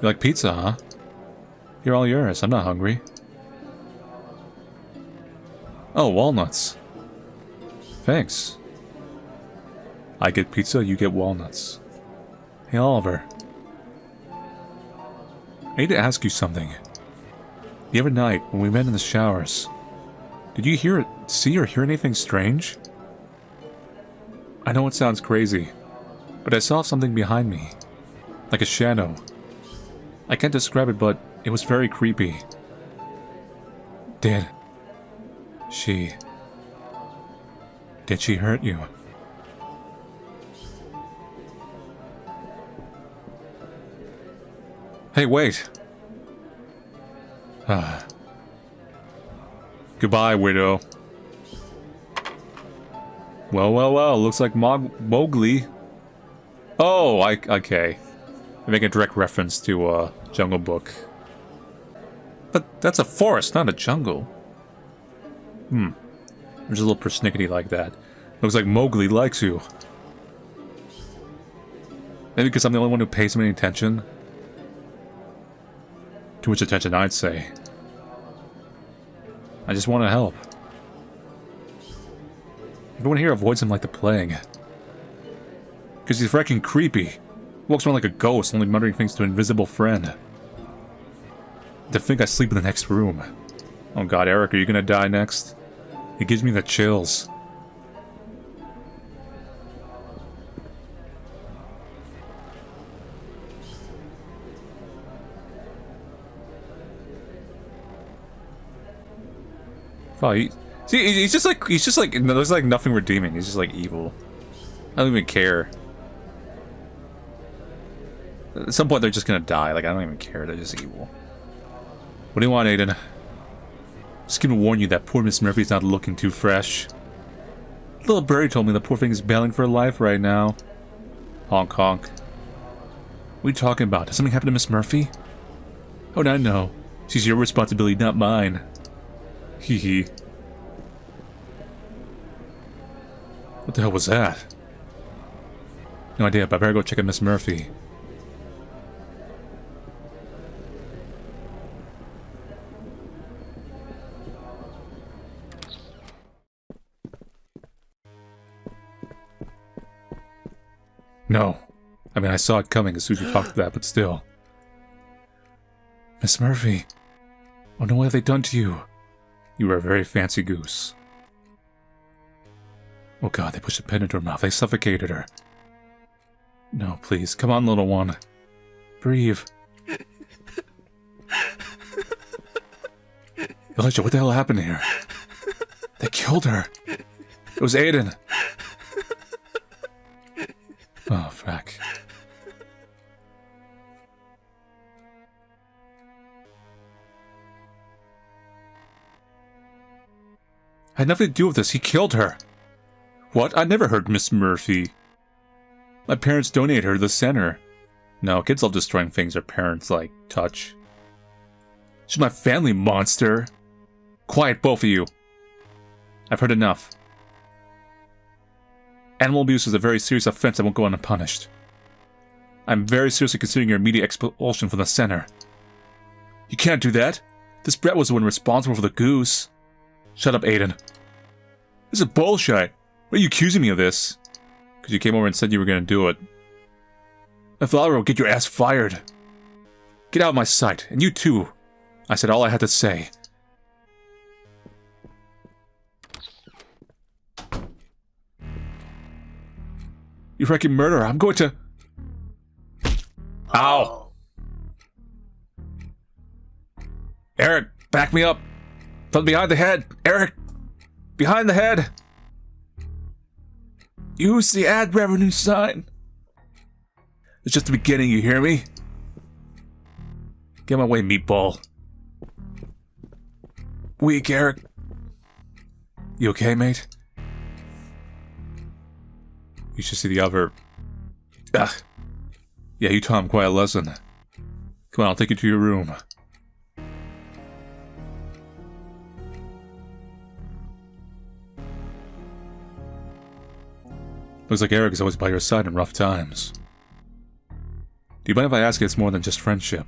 You like pizza, huh? You're all yours. I'm not hungry. Oh, walnuts. Thanks. I get pizza, you get walnuts. Hey, Oliver. I need to ask you something. The other night, when we met in the showers, did you see or hear anything strange? I know it sounds crazy, but I saw something behind me. Like a shadow. I can't describe it, but it was very creepy. Did she hurt you? Hey, wait! Goodbye, widow. Well, looks like Mowgli. Oh, okay. I make a direct reference to, Jungle Book. But that's a forest, not a jungle. There's a little persnickety like that. Looks like Mowgli likes you. Maybe because I'm the only one who pays him any attention? Too much attention, I'd say. I just want to help. Everyone here avoids him like the plague. Because he's freaking creepy. Walks around like a ghost, only muttering things to an invisible friend. To think I sleep in the next room. Oh god, Eric, are you gonna die next? It gives me the chills. Oh, he's just like, there's like nothing redeeming. He's just like evil. I don't even care. At some point they're just gonna die. Like, I don't even care. They're just evil. What do you want, Aiden? Just gonna warn you that poor Miss Murphy's not looking too fresh. Little Birdie told me the poor thing is bailing for her life right now. Honk honk. What are you talking about? Did something happen to Miss Murphy? Oh, no. She's your responsibility, not mine. Hee hee. What the hell was that? No idea, but I better go check out Miss Murphy. No. I mean, I saw it coming as soon as you talked to that, but still. Miss Murphy. Oh no, what have they done to you? You were a very fancy goose. Oh god, they pushed a pen into her mouth. They suffocated her. No, please. Come on, little one. Breathe. Elijah, what the hell happened here? They killed her. It was Aiden. Oh, frack. I had nothing to do with this. He killed her. What? I never heard Miss Murphy. My parents donated her to the center. No, kids love destroying things their parents, like, touch. She's my family, monster. Quiet, both of you. I've heard enough. Animal abuse is a very serious offense that won't go unpunished. I'm very seriously considering your immediate expulsion from the center. You can't do that. This Brett was the one responsible for the goose. Shut up, Aiden. This is bullshit. What are you accusing me of this? Because you came over and said you were going to do it. My father will get your ass fired. Get out of my sight, and you too. I said all I had to say. You freaking murderer, I'm going to... Ow! Eric, back me up! From behind the head! Eric! Behind the head! Use the ad revenue sign! It's just the beginning, you hear me? Get my way, meatball. Weak, Eric. You okay, mate? You should see the other... Ugh. Yeah, you taught him quite a lesson. Come on, I'll take you to your room. Looks like Eric is always by your side in rough times. Do you mind if I ask you it's more than just friendship?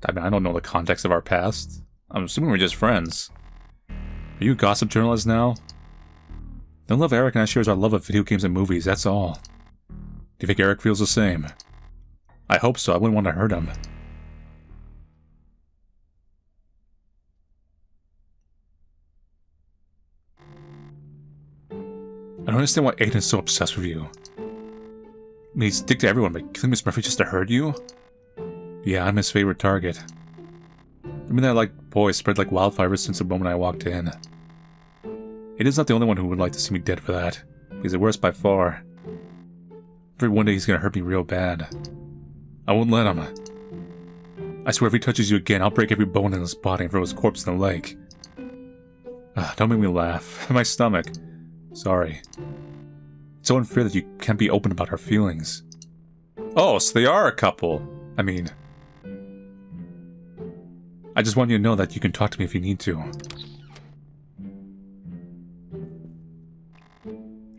I mean, I don't know the context of our past. I'm assuming we're just friends. Are you a gossip journalist now? The only love Eric and I share is our love of video games and movies, that's all. Do you think Eric feels the same? I hope so, I wouldn't want to hurt him. I don't understand why Aiden's so obsessed with you. I mean, he's a dick to everyone, but killing Miss Murphy just to hurt you? Yeah, I'm his favorite target. I mean, that like boy spread like wildfire since the moment I walked in. Aiden's not the only one who would like to see me dead for that. He's the worst by far. Every one day he's gonna hurt me real bad. I won't let him. I swear if he touches you again, I'll break every bone in his body and throw his corpse in the lake. Don't make me laugh. My stomach. Sorry. It's so unfair that you can't be open about our feelings. Oh, so they are a couple. I mean... I just want you to know that you can talk to me if you need to.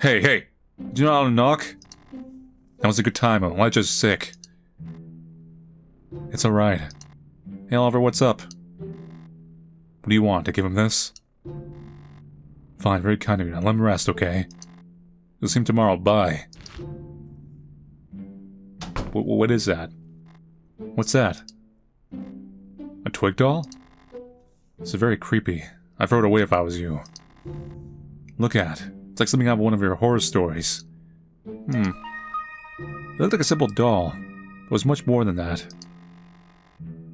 Hey, hey! Do you know how to knock? That was a good time, I'm just sick. It's alright. Hey Oliver, what's up? What do you want, to give him this? Fine, very kind of you. Now let him rest, okay? You'll see him tomorrow, bye. What is that? What's that? A twig doll? This is very creepy. I'd throw it away if I was you. Look at. It's like something out of one of your horror stories. It looked like a simple doll. It was much more than that.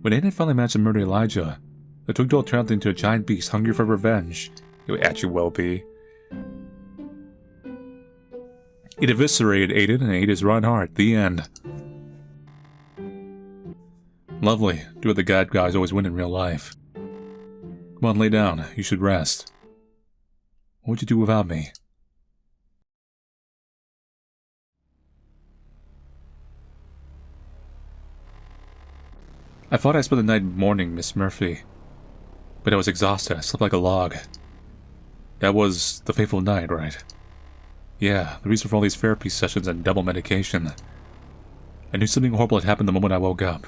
When Aiden finally managed to murder Elijah, the twig doll turned into a giant beast hungry for revenge. It would actually well be. It eviscerated Aiden and ate his rotten heart. The end. Lovely. Do what the bad guys always win in real life. Come on, lay down. You should rest. What would you do without me? I thought I spent the night mourning Miss Murphy. But I was exhausted. I slept like a log. That was the fateful night, right? Yeah, the reason for all these therapy sessions and double medication. I knew something horrible had happened the moment I woke up.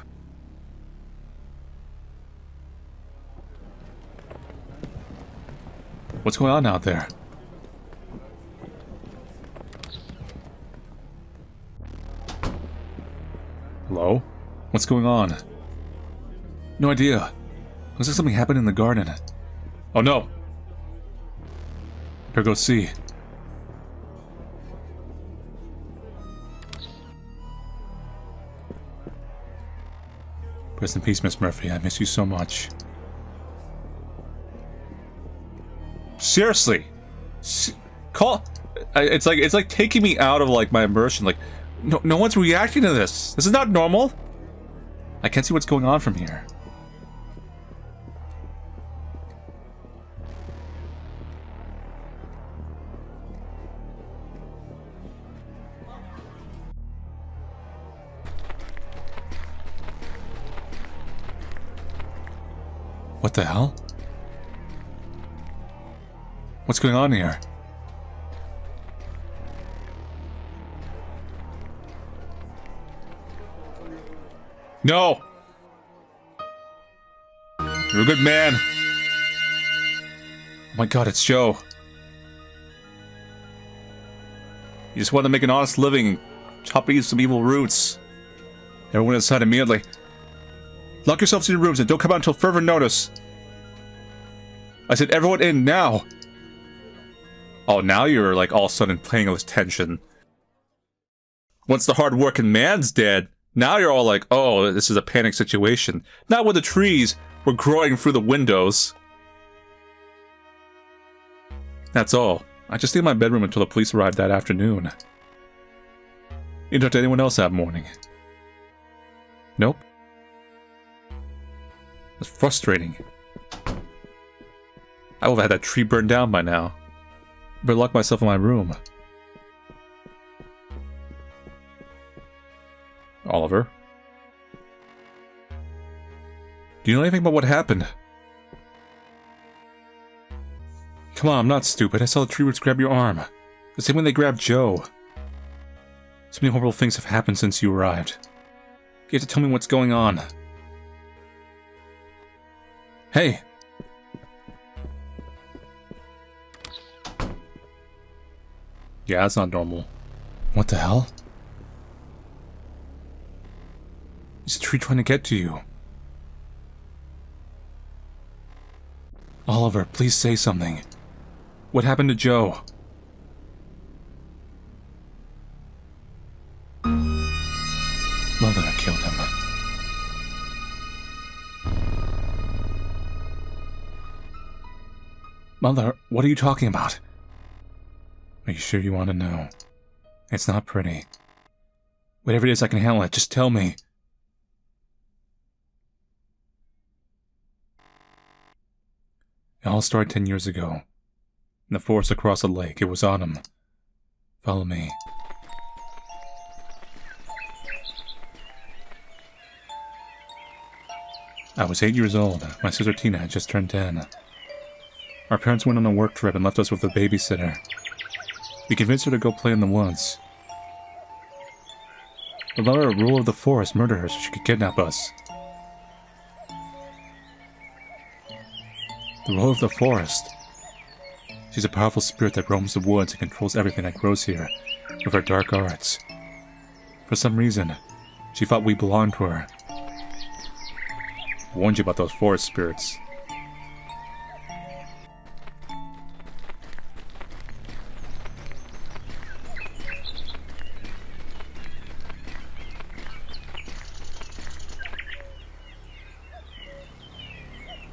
What's going on out there? Hello? What's going on? No idea. Looks like something happened in the garden. Oh no! Better go see. Rest in peace, Miss Murphy. I miss you so much. Seriously, call. It's like taking me out of like my immersion. Like, no one's reacting to this. This is not normal. I can't see what's going on from here. What the hell? What's going on here? No! You're a good man. Oh my god, it's Joe. You just want to make an honest living, chop eat some evil roots. Everyone inside immediately. Lock yourselves in your rooms and don't come out until further notice. I said everyone in now. Oh, now you're like all of a sudden playing with tension. Once the hard-working man's dead, now you're all like, oh, this is a panic situation. Not when the trees were growing through the windows. That's all. I just stayed in my bedroom until the police arrived that afternoon. You didn't talk to anyone else that morning? Nope. It's frustrating. I would have had that tree burned down by now. Better lock myself in my room. Oliver? Do you know anything about what happened? Come on, I'm not stupid. I saw the tree roots grab your arm. The same when they grabbed Joe. So many horrible things have happened since you arrived. You have to tell me what's going on. Hey! Yeah, that's not normal. What the hell? Is the tree trying to get to you? Oliver, please say something. What happened to Joe? Mother killed him. Mother, what are you talking about? Are you sure you want to know? It's not pretty. Whatever it is, I can handle it. Just tell me. It all started 10 years ago. In the forest across the lake. It was autumn. Follow me. I was 8 years old. My sister Tina had just turned 10. Our parents went on a work trip and left us with a babysitter. We convinced her to go play in the woods. We let a ruler of the forest murder her so she could kidnap us. The ruler of the forest. She's a powerful spirit that roams the woods and controls everything that grows here with her dark arts. For some reason, she thought we belonged to her. I warned you about those forest spirits.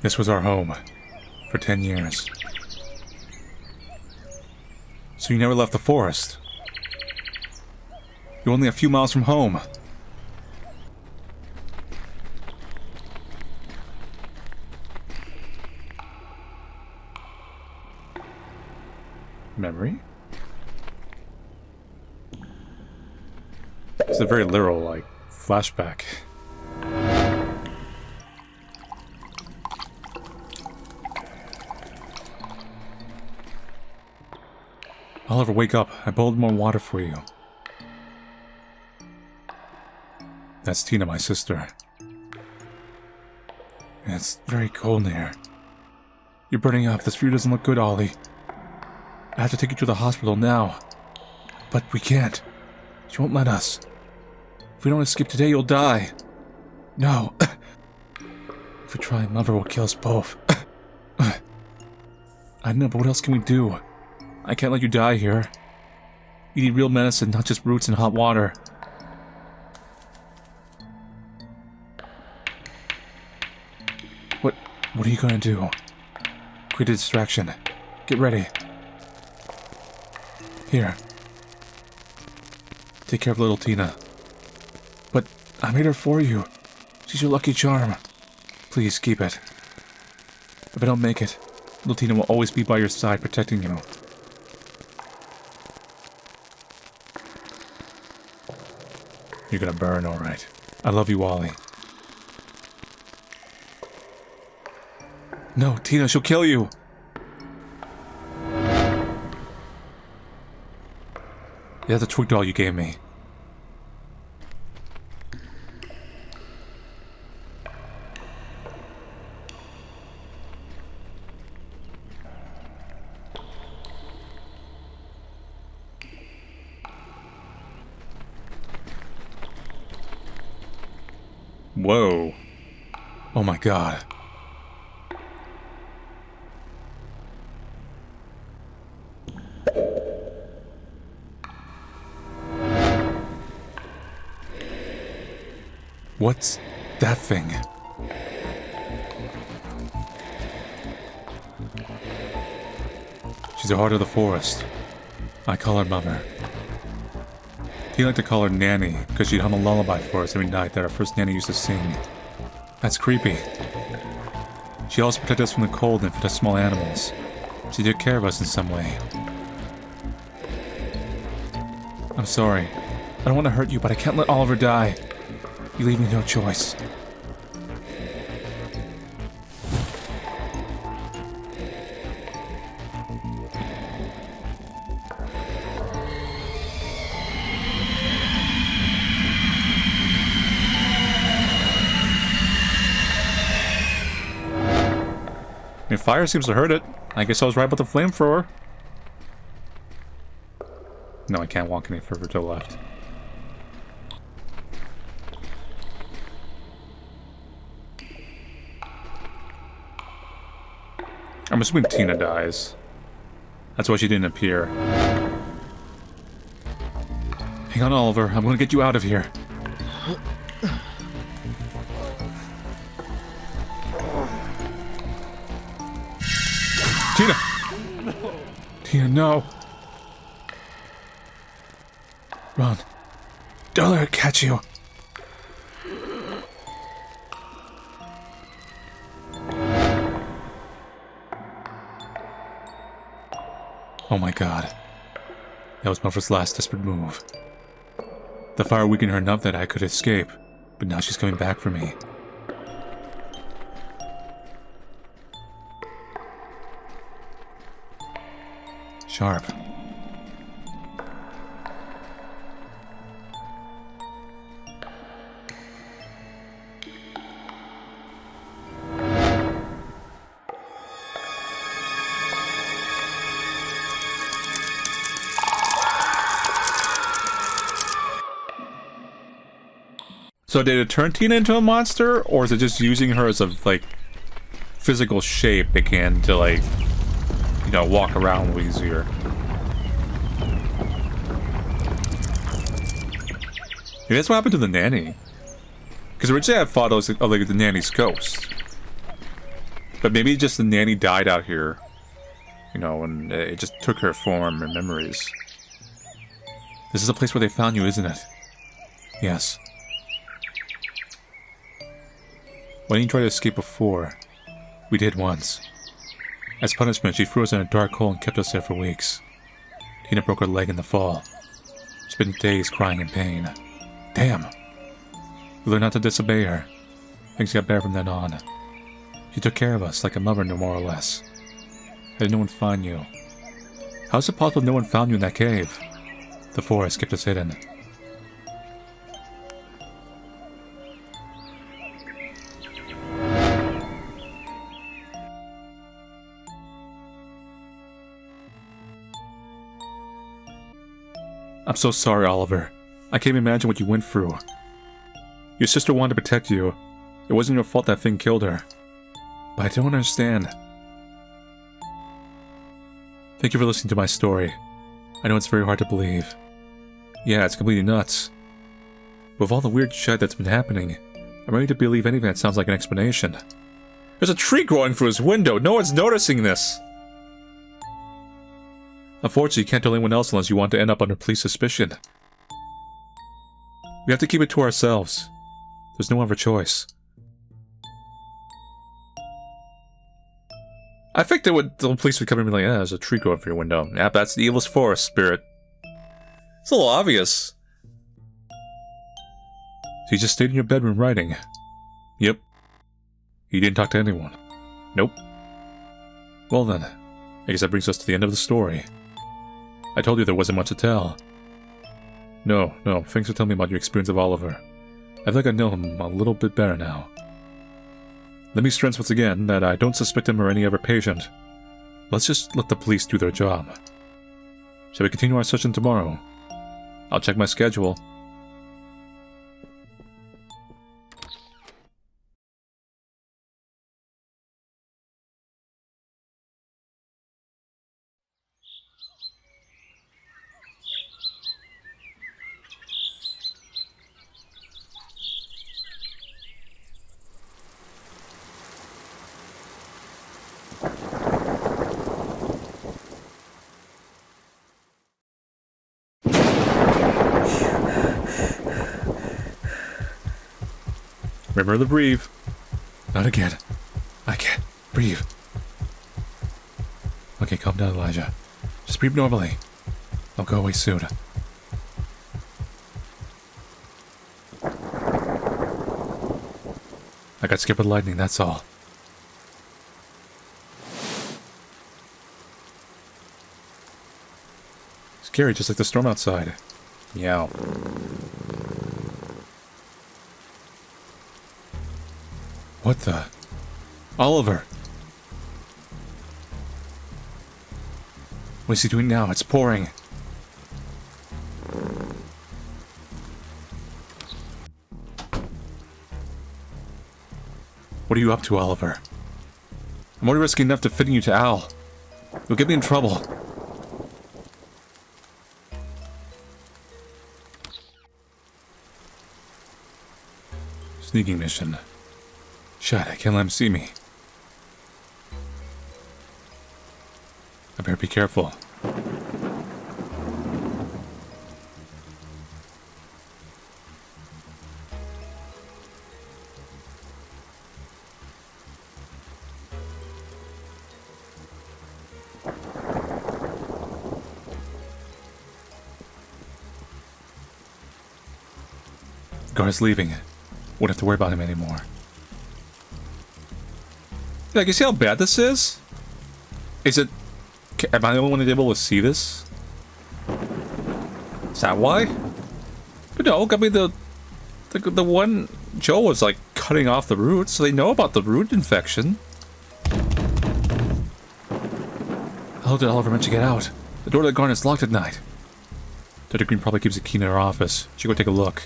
This was our home, for 10 years. So you never left the forest? You're only a few miles from home. Memory? It's a very literal, like, flashback. Oliver, wake up. I boiled more water for you. That's Tina, my sister. And it's very cold in here. You're burning up. This view doesn't look good, Ollie. I have to take you to the hospital now. But we can't. She won't let us. If we don't escape today, you'll die. No. If we try, Mother will kill us both. I know, but what else can we do? I can't let you die here. You need real medicine, not just roots and hot water. What are you gonna do? Create a distraction. Get ready. Here. Take care of little Tina. But I made her for you. She's your lucky charm. Please keep it. If I don't make it, little Tina will always be by your side protecting you. You're gonna burn, alright. I love you, Wally. No, Tina, she'll kill you! Yeah, the twig doll you gave me. Whoa. Oh my god. What's that thing? She's the heart of the forest. I call her Mother. He liked to call her Nanny because she'd hum a lullaby for us every night that our first nanny used to sing. That's creepy. She also protected us from the cold and fed us small animals. She took care of us in some way. I'm sorry. I don't want to hurt you, but I can't let Oliver die. You leave me no choice. I mean, fire seems to hurt it. I guess I was right about the flamethrower. No, I can't walk any further to the left. I'm assuming Tina dies. That's why she didn't appear. Hang on, Oliver. I'm gonna get you out of here. Tina! Tina, no! Run. Don't let her catch you. Oh my god. That was Mother's last desperate move. The fire weakened her enough that I could escape, but now she's coming back for me. Sharp. So did it turn Tina into a monster, or is it just using her as a, like, physical shape it can to, like, you know, walk around a little easier? Maybe that's what happened to the nanny. Because originally I thought it was like the nanny's ghost. But maybe just the nanny died out here. You know, and it just took her form and memories. This is the place where they found you, isn't it? Yes. Why didn't you try to escape before? We did once. As punishment, she threw us in a dark hole and kept us there for weeks. Tina broke her leg in the fall. She spent days crying in pain. Damn! We learned not to disobey her. Things got better from then on. She took care of us like a mother knew, more or less. How did no one find you? How's it possible no one found you in that cave? The forest kept us hidden. I'm so sorry, Oliver. I can't even imagine what you went through. Your sister wanted to protect you. It wasn't your fault that thing killed her. But I don't understand. Thank you for listening to my story. I know it's very hard to believe. Yeah, it's completely nuts. With all the weird shit that's been happening, I'm ready to believe anything that sounds like an explanation. There's a tree growing through his window! No one's noticing this! Unfortunately, you can't tell anyone else unless you want to end up under police suspicion. We have to keep it to ourselves. There's no other choice. I think the police would come in and be like, there's a tree growing through your window. Yep, that's the evilest forest spirit. It's a little obvious. So you just stayed in your bedroom writing? Yep. You didn't talk to anyone? Nope. Well then, I guess that brings us to the end of the story. I told you there wasn't much to tell. No, thanks for telling me about your experience of Oliver. I feel like I know him a little bit better now. Let me stress once again that I don't suspect him or any other patient. Let's just let the police do their job. Shall we continue our session tomorrow? I'll check my schedule. Remember to breathe. Not again. I can't breathe. Okay, calm down, Elijah. Just breathe normally. I'll go away soon. I got scared with lightning, that's all. Scary, just like the storm outside. Meow. What the? Oliver! What is he doing now? It's pouring. What are you up to, Oliver? I'm already risking enough defending you to Al. You'll get me in trouble. Sneaking mission. Shit, I can't let him see me. I better be careful. The guard's leaving. Won't have to worry about him anymore. Like, you see how bad this is? Is it... Am I the only one able to see this? Is that why? But no, I mean, the one... Joe was, like, cutting off the roots, so they know about the root infection. How did Oliver manage to get out? The door to the garden is locked at night. Dr. Green probably keeps a key in her office. Should go take a look.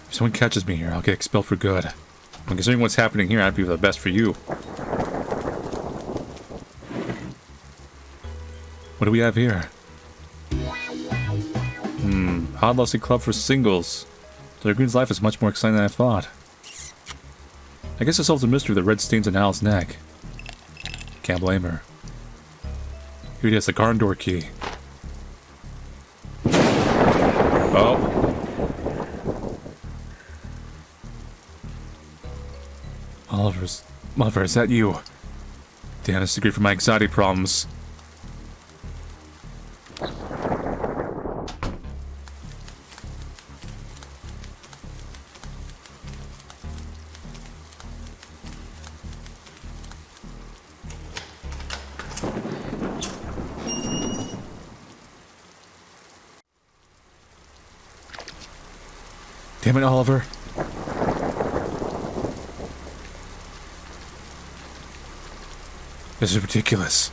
If someone catches me here, I'll get expelled for good. And considering what's happening here, I'd be the best for you. What do we have here? Hot Lusty Club for singles. Dr. Green's life is much more exciting than I thought. I guess it solves the mystery of the red stains on Al's neck. Can't blame her. Here it is, the garden door key. Oh. Oliver's mother, is that you? Damn, this is great for my anxiety problems. Damn it, Oliver. This is ridiculous.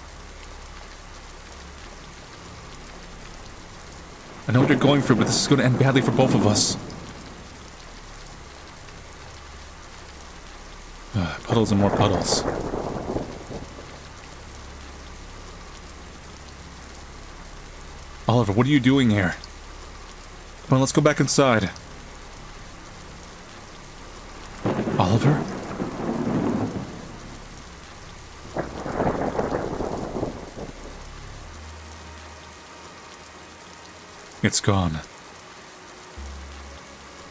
I know what you're going through, but this is going to end badly for both of us. Puddles and more puddles. Oliver, what are you doing here? Come on, let's go back inside. Oliver? It's gone.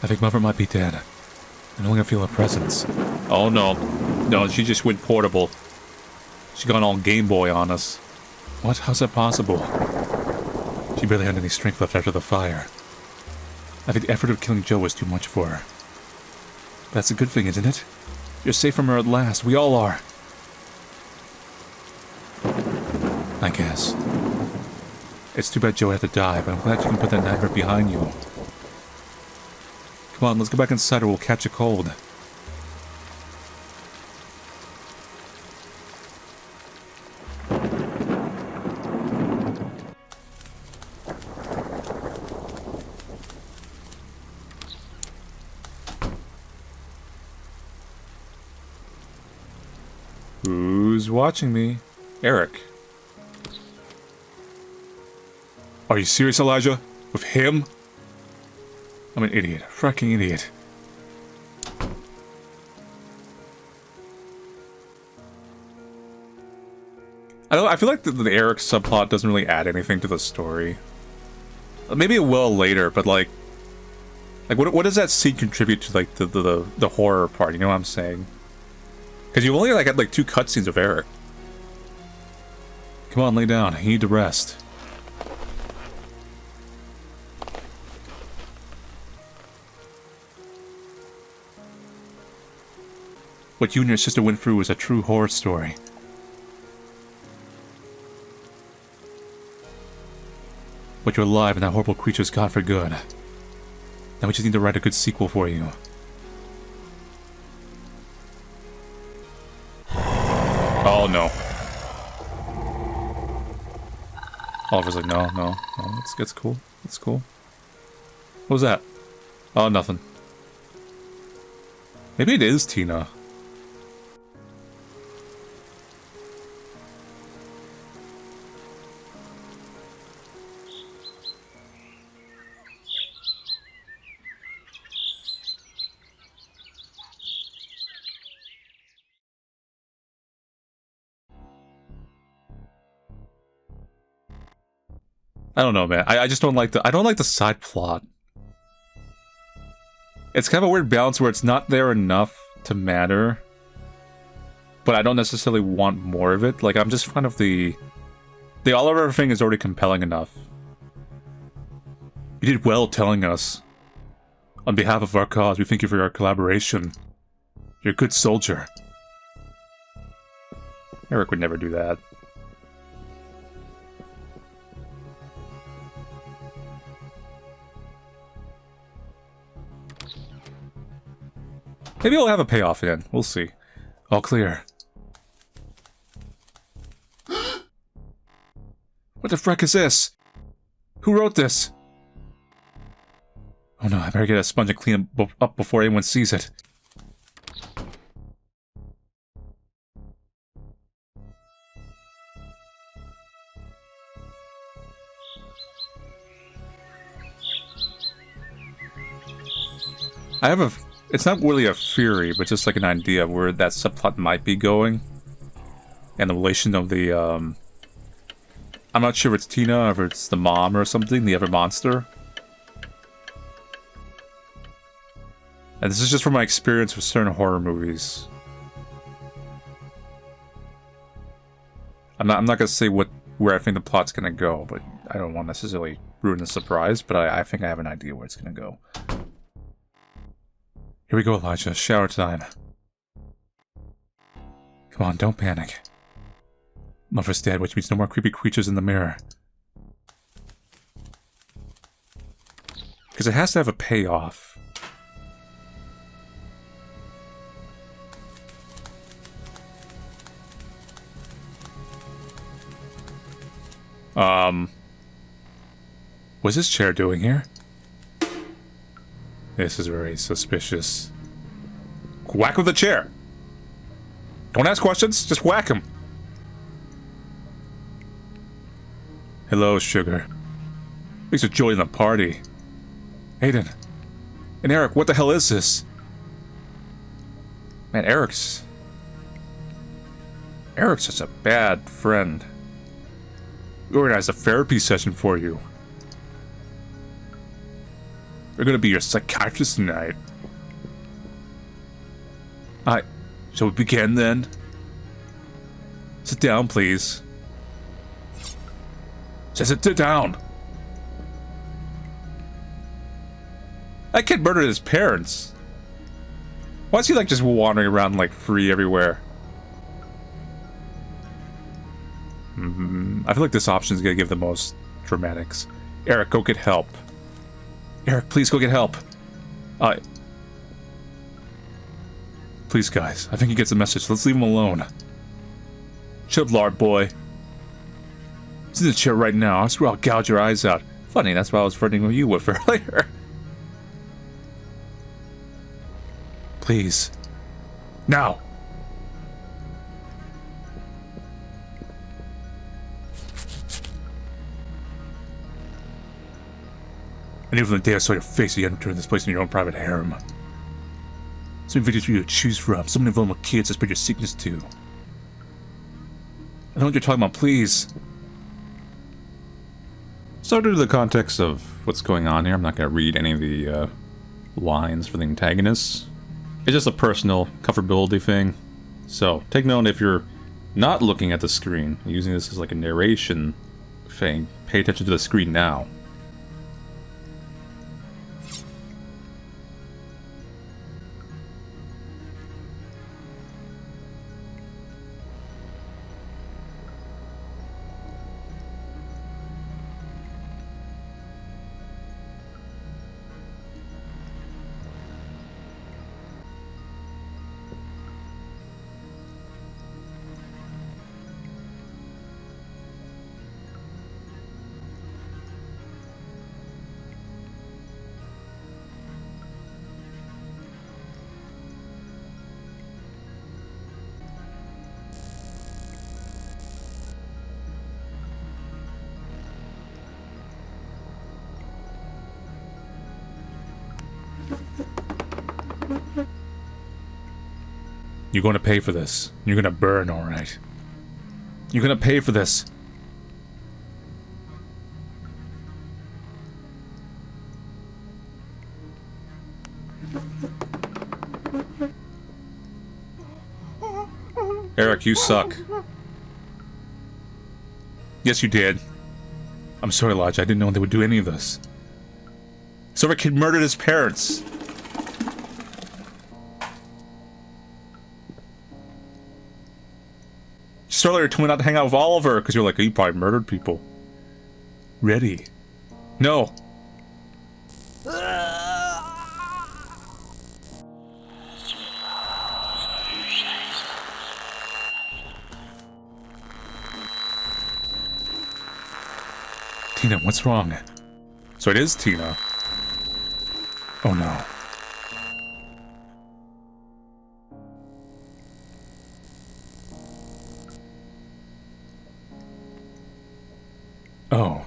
I think Mother might be dead. I no longer feel her presence. Oh no. No, she just went portable. She gone all Game Boy on us. What? How's that possible? She barely had any strength left after the fire. I think the effort of killing Joe was too much for her. That's a good thing, isn't it? You're safe from her at last. We all are. I guess. It's too bad Joe had to die, but I'm glad you can put that nightmare behind you. Come on, let's go back inside or we'll catch a cold. Who's watching me? Eric. Are you serious, Elijah? With him? I'm an idiot. A fucking idiot. I feel like the Eric subplot doesn't really add anything to the story. Maybe it will later, but like what does that scene contribute to like the horror part? You know what I'm saying? Because you've only like had like 2 cutscenes of Eric. Come on, lay down. You need to rest. What you and your sister went through was a true horror story. But you're alive and that horrible creature's gone for good. Now we just need to write a good sequel for you. Oh no. Oliver's like, no, it's cool. It's cool. What was that? Oh, nothing. Maybe it is Tina. I don't know, man. I just don't like I don't like the side plot. It's kind of a weird balance where it's not there enough to matter, but I don't necessarily want more of it. Like, I'm just kind of the Oliver thing is already compelling enough. You did well telling us. On behalf of our cause, we thank you for your collaboration. You're a good soldier. Eric would never do that. Maybe we'll have a payoff again. We'll see. All clear. What the frick is this? Who wrote this? Oh no, I better get a sponge and clean it up before anyone sees it. I have a... It's not really a theory, but just like an idea of where that subplot might be going. And the relation of the, I'm not sure if it's Tina or if it's the mom or something, the other monster. And this is just from my experience with certain horror movies. I'm not gonna say where I think the plot's gonna go, but I don't want to necessarily ruin the surprise, but I think I have an idea where it's gonna go. Here we go, Elijah. Shower time. Come on, don't panic. Mother's dead, which means no more creepy creatures in the mirror. Because it has to have a payoff. What's this chair doing here? This is very suspicious. Whack with the chair! Don't ask questions, just whack him. Hello, Sugar. Thanks for joining the party. Aiden. And Eric, what the hell is this? Man, Eric's such a bad friend. We organized a therapy session for you. We're gonna be your psychiatrist tonight. Shall we begin then? Sit down, please. Just sit down. That kid murdered his parents. Why is he like just wandering around like free everywhere? I feel like this option is gonna give the most dramatics. Eric, go get help. Eric, please go get help. Please, guys. I think he gets the message. Let's leave him alone. Shut up, lard boy. Sit in the chair right now. I swear I'll gouge your eyes out. Funny, that's what I was flirting with you with earlier. Please. Now! I knew from the day I saw your face that you hadn't turned this place into your own private harem. So many videos for you to choose from, so many vulnerable kids to spread your sickness to. I know what you're talking about, please. So due to the context of what's going on here, I'm not going to read any of the lines for the antagonists. It's just a personal comfortability thing. So take note if you're not looking at the screen, using this as like a narration thing, pay attention to the screen now. You're gonna pay for this. You're gonna burn, alright. You're gonna pay for this. Eric, you suck. Yes, you did. I'm sorry, Lodge. I didn't know they would do any of this. So our kid murdered his parents. Just earlier told me not to hang out with Oliver because you're like, oh, you probably murdered people. Ready? No. Tina, what's wrong? So it is Tina. Oh no. Oh.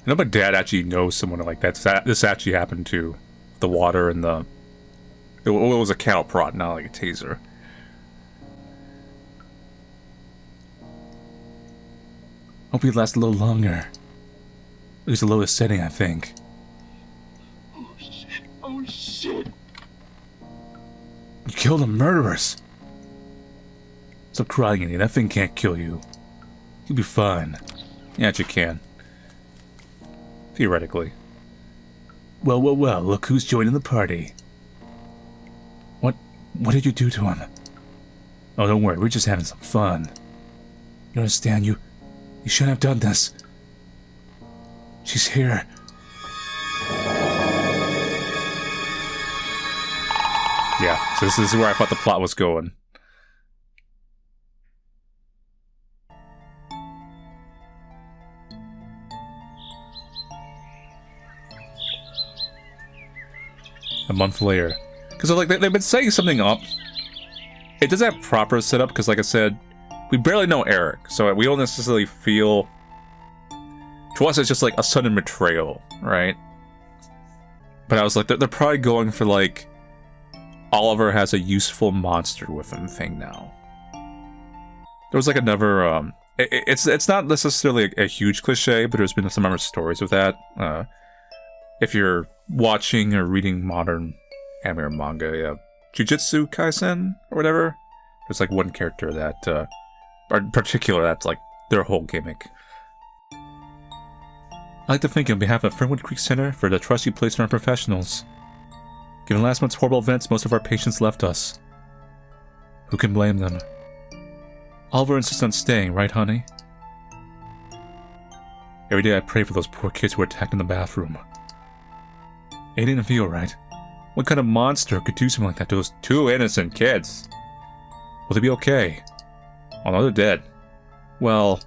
I know my dad actually knows someone like that. This actually happened to the water and the... It was a cattle prod, not like a taser. Hope it lasts a little longer. It was the lowest setting, I think. Oh shit. Oh shit. You killed the murderers. Stop crying, Annie. That thing can't kill you. You'll be fine. Yeah, you can. Theoretically. Well, look who's joining the party. What did you do to him? Oh, don't worry, we're just having some fun. You understand? You shouldn't have done this. She's here. Yeah, so this is where I thought the plot was going. a month later. Because like they've been setting something up. It doesn't have proper setup because, like I said, we barely know Eric, so we don't necessarily feel. To us, it's just like a sudden betrayal, right? But I was like, they're probably going for like Oliver has a useful monster with him thing now. There was like another. It's not necessarily a huge cliche, but there's been some other stories with that. If you're watching or reading modern anime or manga, Jujutsu Kaisen or whatever, there's like one character that, or in particular, that's like their whole gimmick. I'd like to thank you on behalf of Fernwood Creek Center for the trust you placed in our professionals. Given last month's horrible events, most of our patients left us. Who can blame them? Oliver insists on staying, right, honey? Every day I pray for those poor kids who were attacked in the bathroom. It didn't feel right. What kind of monster could do something like that to those two innocent kids? Will they be okay? Oh no, they're dead. Well...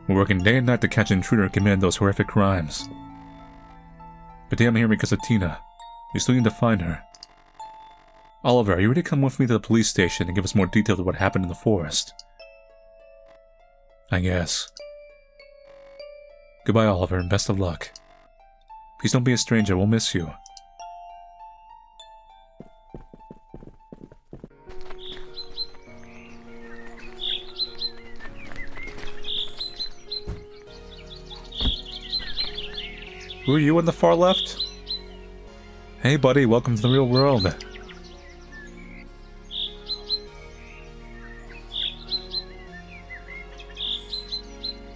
we're working day and night to catch an intruder and commit those horrific crimes. But today I'm here because of Tina. We still need to find her. Oliver, are you ready to come with me to the police station and give us more details of what happened in the forest? I guess. Goodbye, Oliver, and best of luck. Please don't be a stranger, we'll miss you. Who are you on the far left? Hey buddy, welcome to the real world.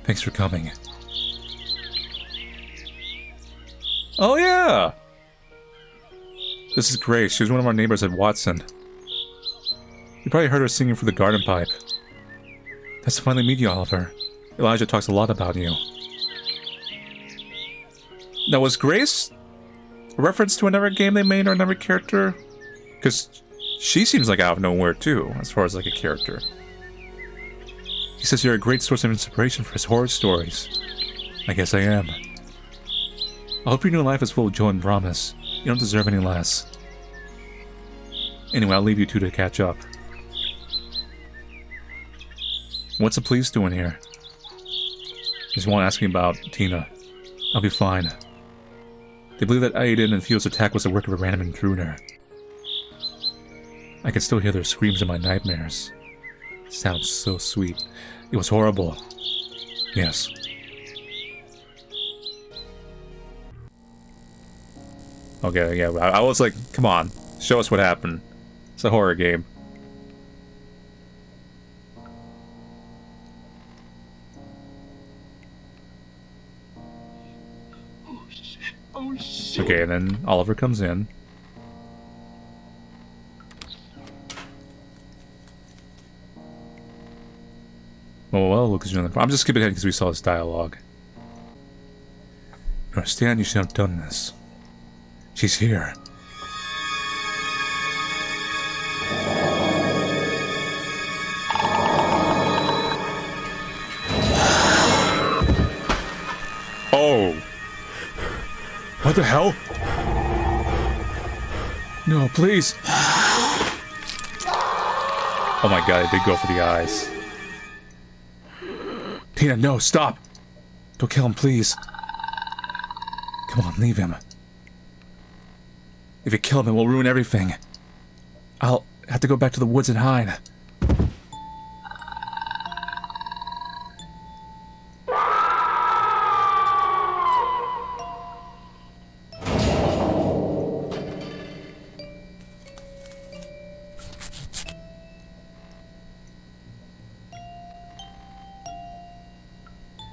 Thanks for coming. Oh yeah! This is Grace, she was one of our neighbors at Watson. You probably heard her singing for the garden pipe. Nice to finally meet you, Oliver. Elijah talks a lot about you. Now, was Grace a reference to another game they made or another character? Because she seems like out of nowhere, too, as far as like a character. He says you're a great source of inspiration for his horror stories. I guess I am. I hope your new life is full of joy and promise. You don't deserve any less. Anyway, I'll leave you two to catch up. What's the police doing here? Just want to ask me about Tina. I'll be fine. They believe that Aiden and Theo's attack was the work of a random intruder. I can still hear their screams in my nightmares. Sounds so sweet. It was horrible. Yes. Okay, yeah, I was like, come on, show us what happened. It's a horror game. Oh shit. Okay, and then Oliver comes in. Well, Lucas, I'm just skipping ahead because we saw this dialogue. You understand? You should have done this. She's here. Oh. What the hell? No, please. Oh my god, I did go for the eyes. Tina, no, stop! Don't kill him, please. Come on, leave him. If you kill him, it will ruin everything. I'll have to go back to the woods and hide.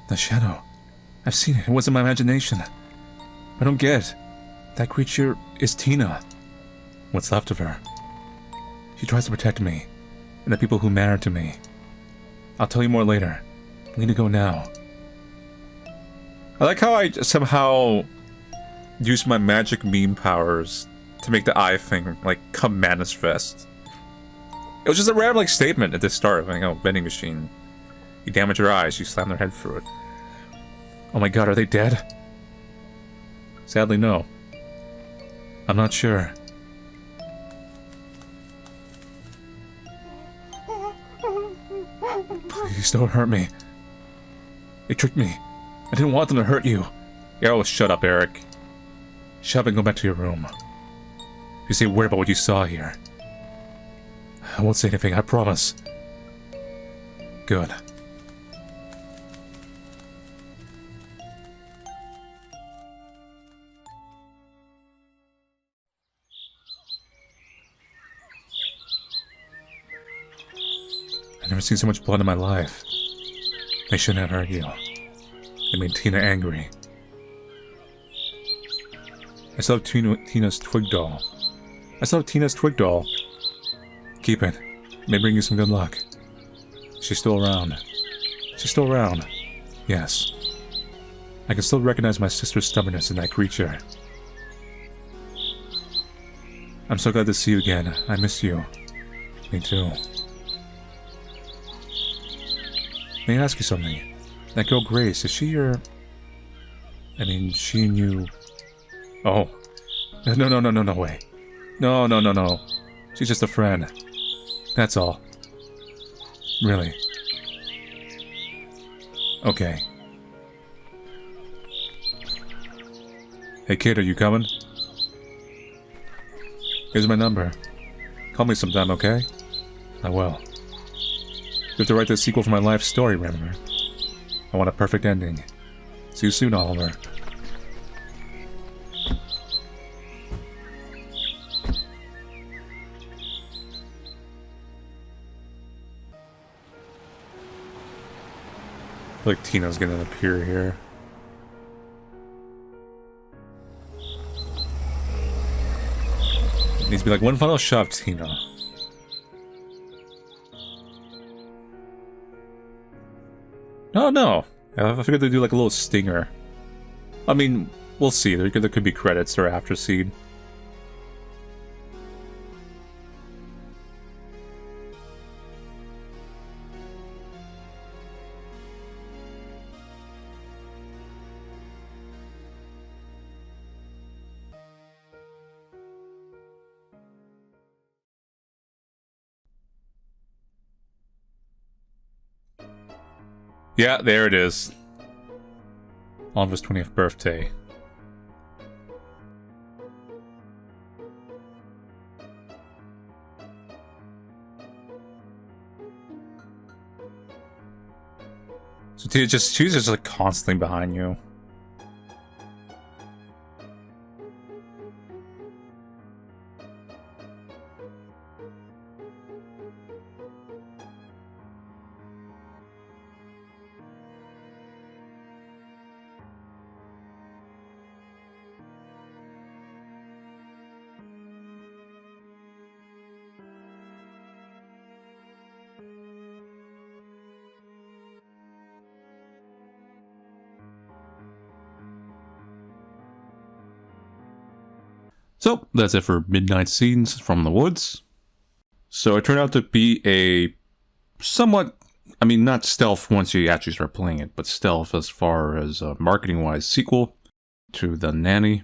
The shadow. I've seen it. It wasn't my imagination. I don't get it. That creature is Tina. What's left of her. She tries to protect me, and the people who matter to me. I'll tell you more later. I need to go now. I like how I somehow used my magic meme powers to make the eye thing, like, come manifest. It was just a random, like, statement at the start. Like, oh, vending machine. You damage your eyes, you slam their head through it. Oh my god, are they dead? Sadly, no. I'm not sure. Please don't hurt me. They tricked me. I didn't want them to hurt you. Arrow, shut up, Eric. Shut up and go back to your room. If you say a word about what you saw here, I won't say anything, I promise. Good. I've never seen so much blood in my life. They shouldn't have hurt you. They made Tina angry. I still have Tina's twig doll. Keep it. It may bring you some good luck. She's still around. Yes. I can still recognize my sister's stubbornness in that creature. I'm so glad to see you again. I miss you. Me too. May I ask you something? That girl Grace, is she your... I mean, she and you... Oh. No way. No. She's just a friend. That's all. Really. Okay. Hey kid, are you coming? Here's my number. Call me sometime, okay? I will. You have to write the sequel for my life story, remember? I want a perfect ending. See you soon, Oliver. I feel like Tina's gonna appear here. It needs to be like one final shot of Tina. Oh no! I figured they'd do like a little stinger. I mean, we'll see. There could be credits or after scene. Yeah, there it is. Oliver's 20th birthday. So she's just like constantly behind you. So, that's it for Midnight Scenes from the Woods. So it turned out to be a somewhat, I mean, not stealth once you actually start playing it, but stealth as far as a marketing-wise sequel to The Nanny.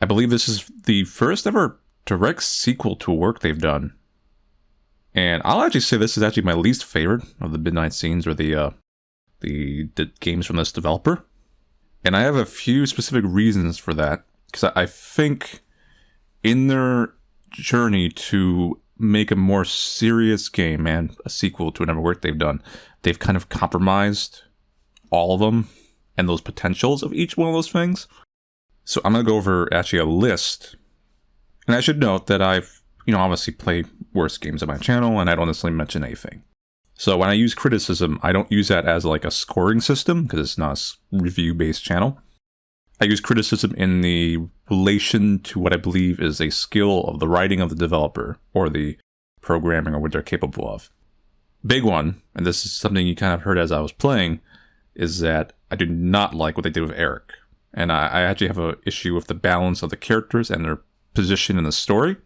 I believe this is the first ever direct sequel to a work they've done. And I'll actually say this is actually my least favorite of the Midnight Scenes, or the games from this developer. And I have a few specific reasons for that, because I think in their journey to make a more serious game and a sequel to another work they've done, they've kind of compromised all of them and those potentials of each one of those things. So I'm going to go over actually a list. And I should note that I've, obviously played worse games on my channel, and I don't necessarily mention anything. So when I use criticism, I don't use that as like a scoring system, because it's not a review-based channel. I use criticism in the relation to what I believe is a skill of the writing of the developer, or the programming, or what they're capable of. Big one, and this is something you kind of heard as I was playing, is that I do not like what they did with Eric. And I actually have an issue with the balance of the characters and their position in the story.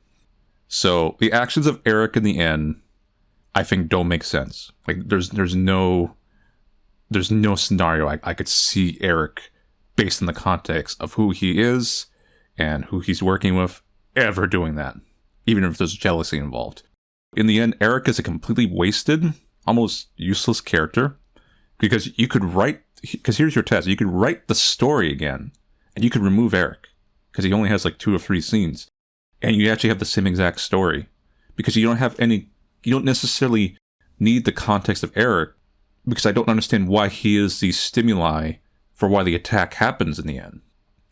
So the actions of Eric in the end, I think, don't make sense. Like there's no scenario I could see Eric based on the context of who he is and who he's working with, ever doing that, even if there's jealousy involved. In the end, Eric is a completely wasted, almost useless character, because you could write, because here's your test, you could write the story again, and you could remove Eric, because he only has like 2 or 3 scenes, and you actually have the same exact story, because you don't necessarily need the context of Eric, because I don't understand why he is the stimuli for why the attack happens in the end.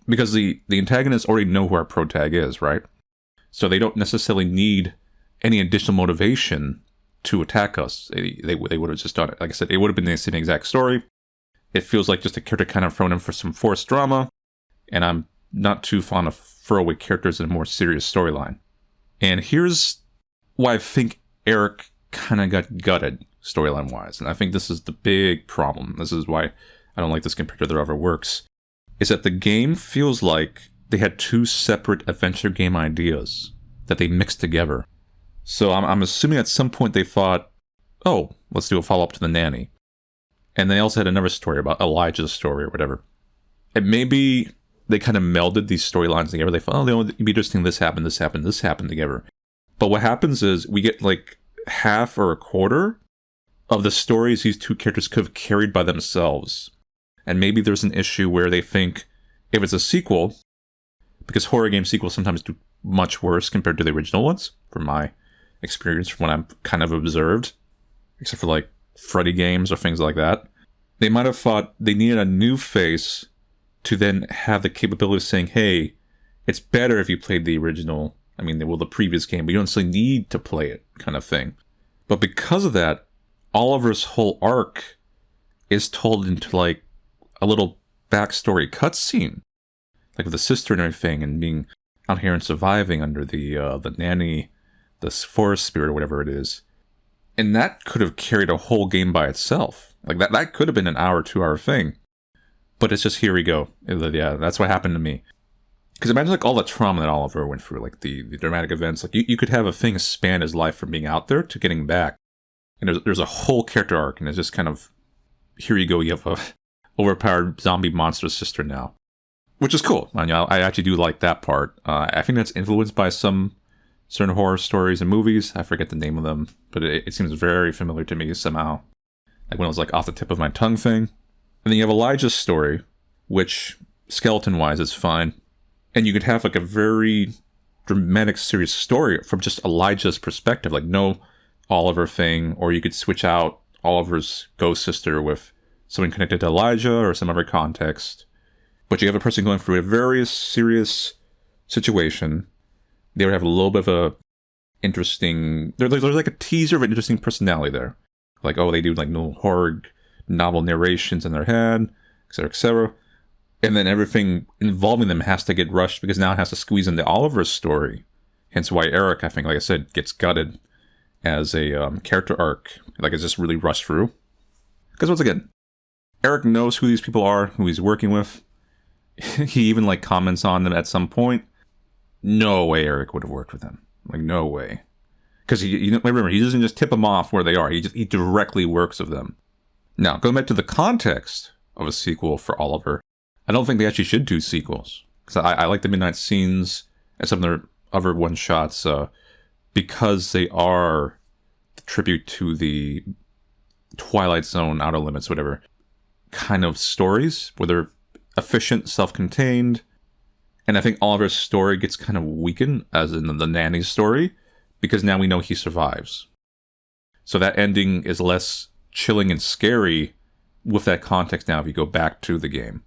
Because the antagonists already know who our protag is, right? So they don't necessarily need any additional motivation to attack us. They would have just done it. Like I said, it would have been the same exact story. It feels like just a character kind of thrown in for some forced drama, and I'm not too fond of throwaway characters in a more serious storyline. And here's why I think Eric kind of got gutted storyline-wise, and I think this is the big problem. This is why I don't like this compared to their other works, is that the game feels like they had 2 separate adventure game ideas that they mixed together. So I'm assuming at some point they thought, oh, let's do a follow-up to The Nanny. And they also had another story about Elijah's story or whatever. And maybe they kind of melded these storylines together. They thought, oh, it'd be interesting, this happened together. But what happens is we get like half or a quarter of the stories these 2 characters could have carried by themselves. And maybe there's an issue where they think if it's a sequel, because horror game sequels sometimes do much worse compared to the original ones, from my experience, from what I've kind of observed, except for like Freddy games or things like that. They might have thought they needed a new face to then have the capability of saying, hey, it's better if you played the original, the previous game, but you don't necessarily need to play it, kind of thing. But because of that, Oliver's whole arc is told into like a little backstory cutscene, like with the sister and everything, and being out here and surviving under the nanny, the forest spirit or whatever it is. And that could have carried a whole game by itself. Like that could have been an hour, 2-hour thing. But it's just, here we go. Yeah, that's what happened to me. Because imagine like all the trauma that Oliver went through, like the dramatic events. Like you could have a thing span his life from being out there to getting back. And there's a whole character arc, and it's just kind of, here you go, you have a overpowered zombie monster sister now. Which is cool. I actually do like that part. I think that's influenced by some certain horror stories and movies. I forget the name of them, but it seems very familiar to me somehow. Like when it was like off the tip of my tongue thing. And then you have Elijah's story, which skeleton-wise is fine. And you could have like a very dramatic, serious story from just Elijah's perspective, like no Oliver thing, or you could switch out Oliver's ghost sister with something connected to Elijah or some other context. But you have a person going through a very serious situation. They would have a little bit of a interesting... There's like a teaser of an interesting personality there. Like, oh, they do like no horror novel narrations in their head, etc., etc. And then everything involving them has to get rushed because now it has to squeeze into Oliver's story. Hence why Eric, I think, like I said, gets gutted as a character arc. Like, it's just really rushed through. Because once again, Eric knows who these people are, who he's working with. He even like comments on them at some point. No way Eric would have worked with them. Like, no way. Because remember, he doesn't just tip them off where they are. He directly works with them. Now, going back to the context of a sequel for Oliver, I don't think they actually should do sequels. Because I like the Midnight Scenes and some of their other one-shots because they are the tribute to the Twilight Zone, Outer Limits, whatever, kind of stories, where they're efficient, self-contained. And I think Oliver's story gets kind of weakened, as in the nanny's story, because now we know he survives. So that ending is less chilling and scary with that context now if you go back to the game.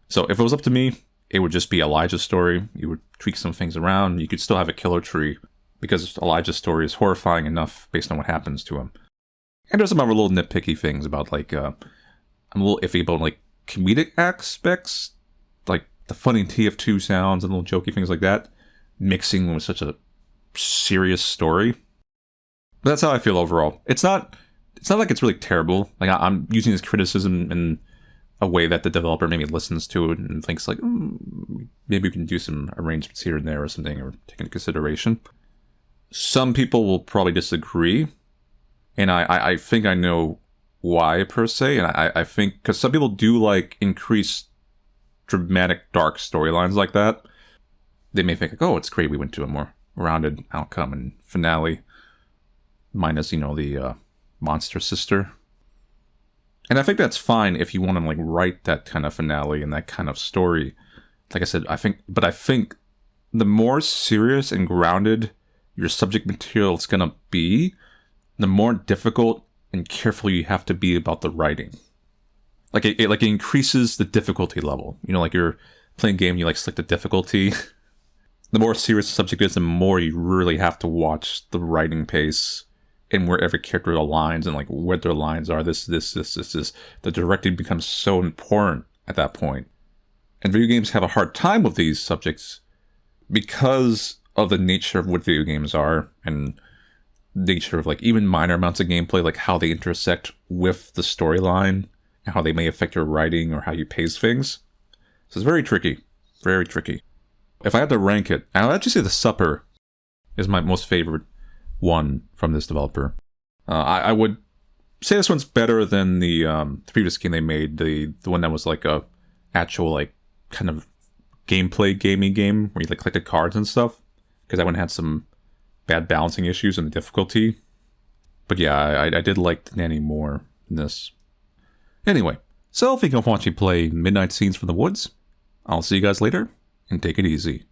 So if it was up to me, it would just be Elijah's story. You would tweak some things around. You could still have a killer tree, because Elijah's story is horrifying enough based on what happens to him. And there's some other little nitpicky things about, like, I'm a little iffy about, like, comedic aspects, like the funny TF2 sounds and little jokey things like that, mixing with such a serious story. But that's how I feel overall. It's not like it's really terrible. Like, I'm using this criticism in a way that the developer maybe listens to it and thinks like, maybe we can do some arrangements here and there or something, or take into consideration. Some people will probably disagree, and I think I know why, per se. And I think because some people do like increased dramatic, dark storylines like that, they may think, like, oh, it's great, we went to a more rounded outcome and finale, minus, you know, the monster sister. And I think that's fine if you want to, like, write that kind of finale and that kind of story. Like I said, I think the more serious and grounded your subject material is gonna be, the more difficult and careful you have to be about the writing. Like it increases the difficulty level. You know, like you're playing a game, you like select the difficulty. The more serious the subject is, the more you really have to watch the writing pace and where every character aligns and like what their lines are. This. The directing becomes so important at that point. And video games have a hard time with these subjects because of the nature of what video games are and nature of like even minor amounts of gameplay, like how they intersect with the storyline and how they may affect your writing or how you pace things. So it's very tricky. Very tricky. If I had to rank it, I'll actually say The Supper is my most favorite one from this developer. I would say this one's better than the previous game they made, the one that was like a actual like kind of gameplay gamey game where you like collected cards and stuff, because that one had some bad balancing issues and the difficulty. But yeah, I did like the Nanny more in this. Anyway, so thank you for watching play Midnight Scenes from the Woods. I'll see you guys later, and take it easy.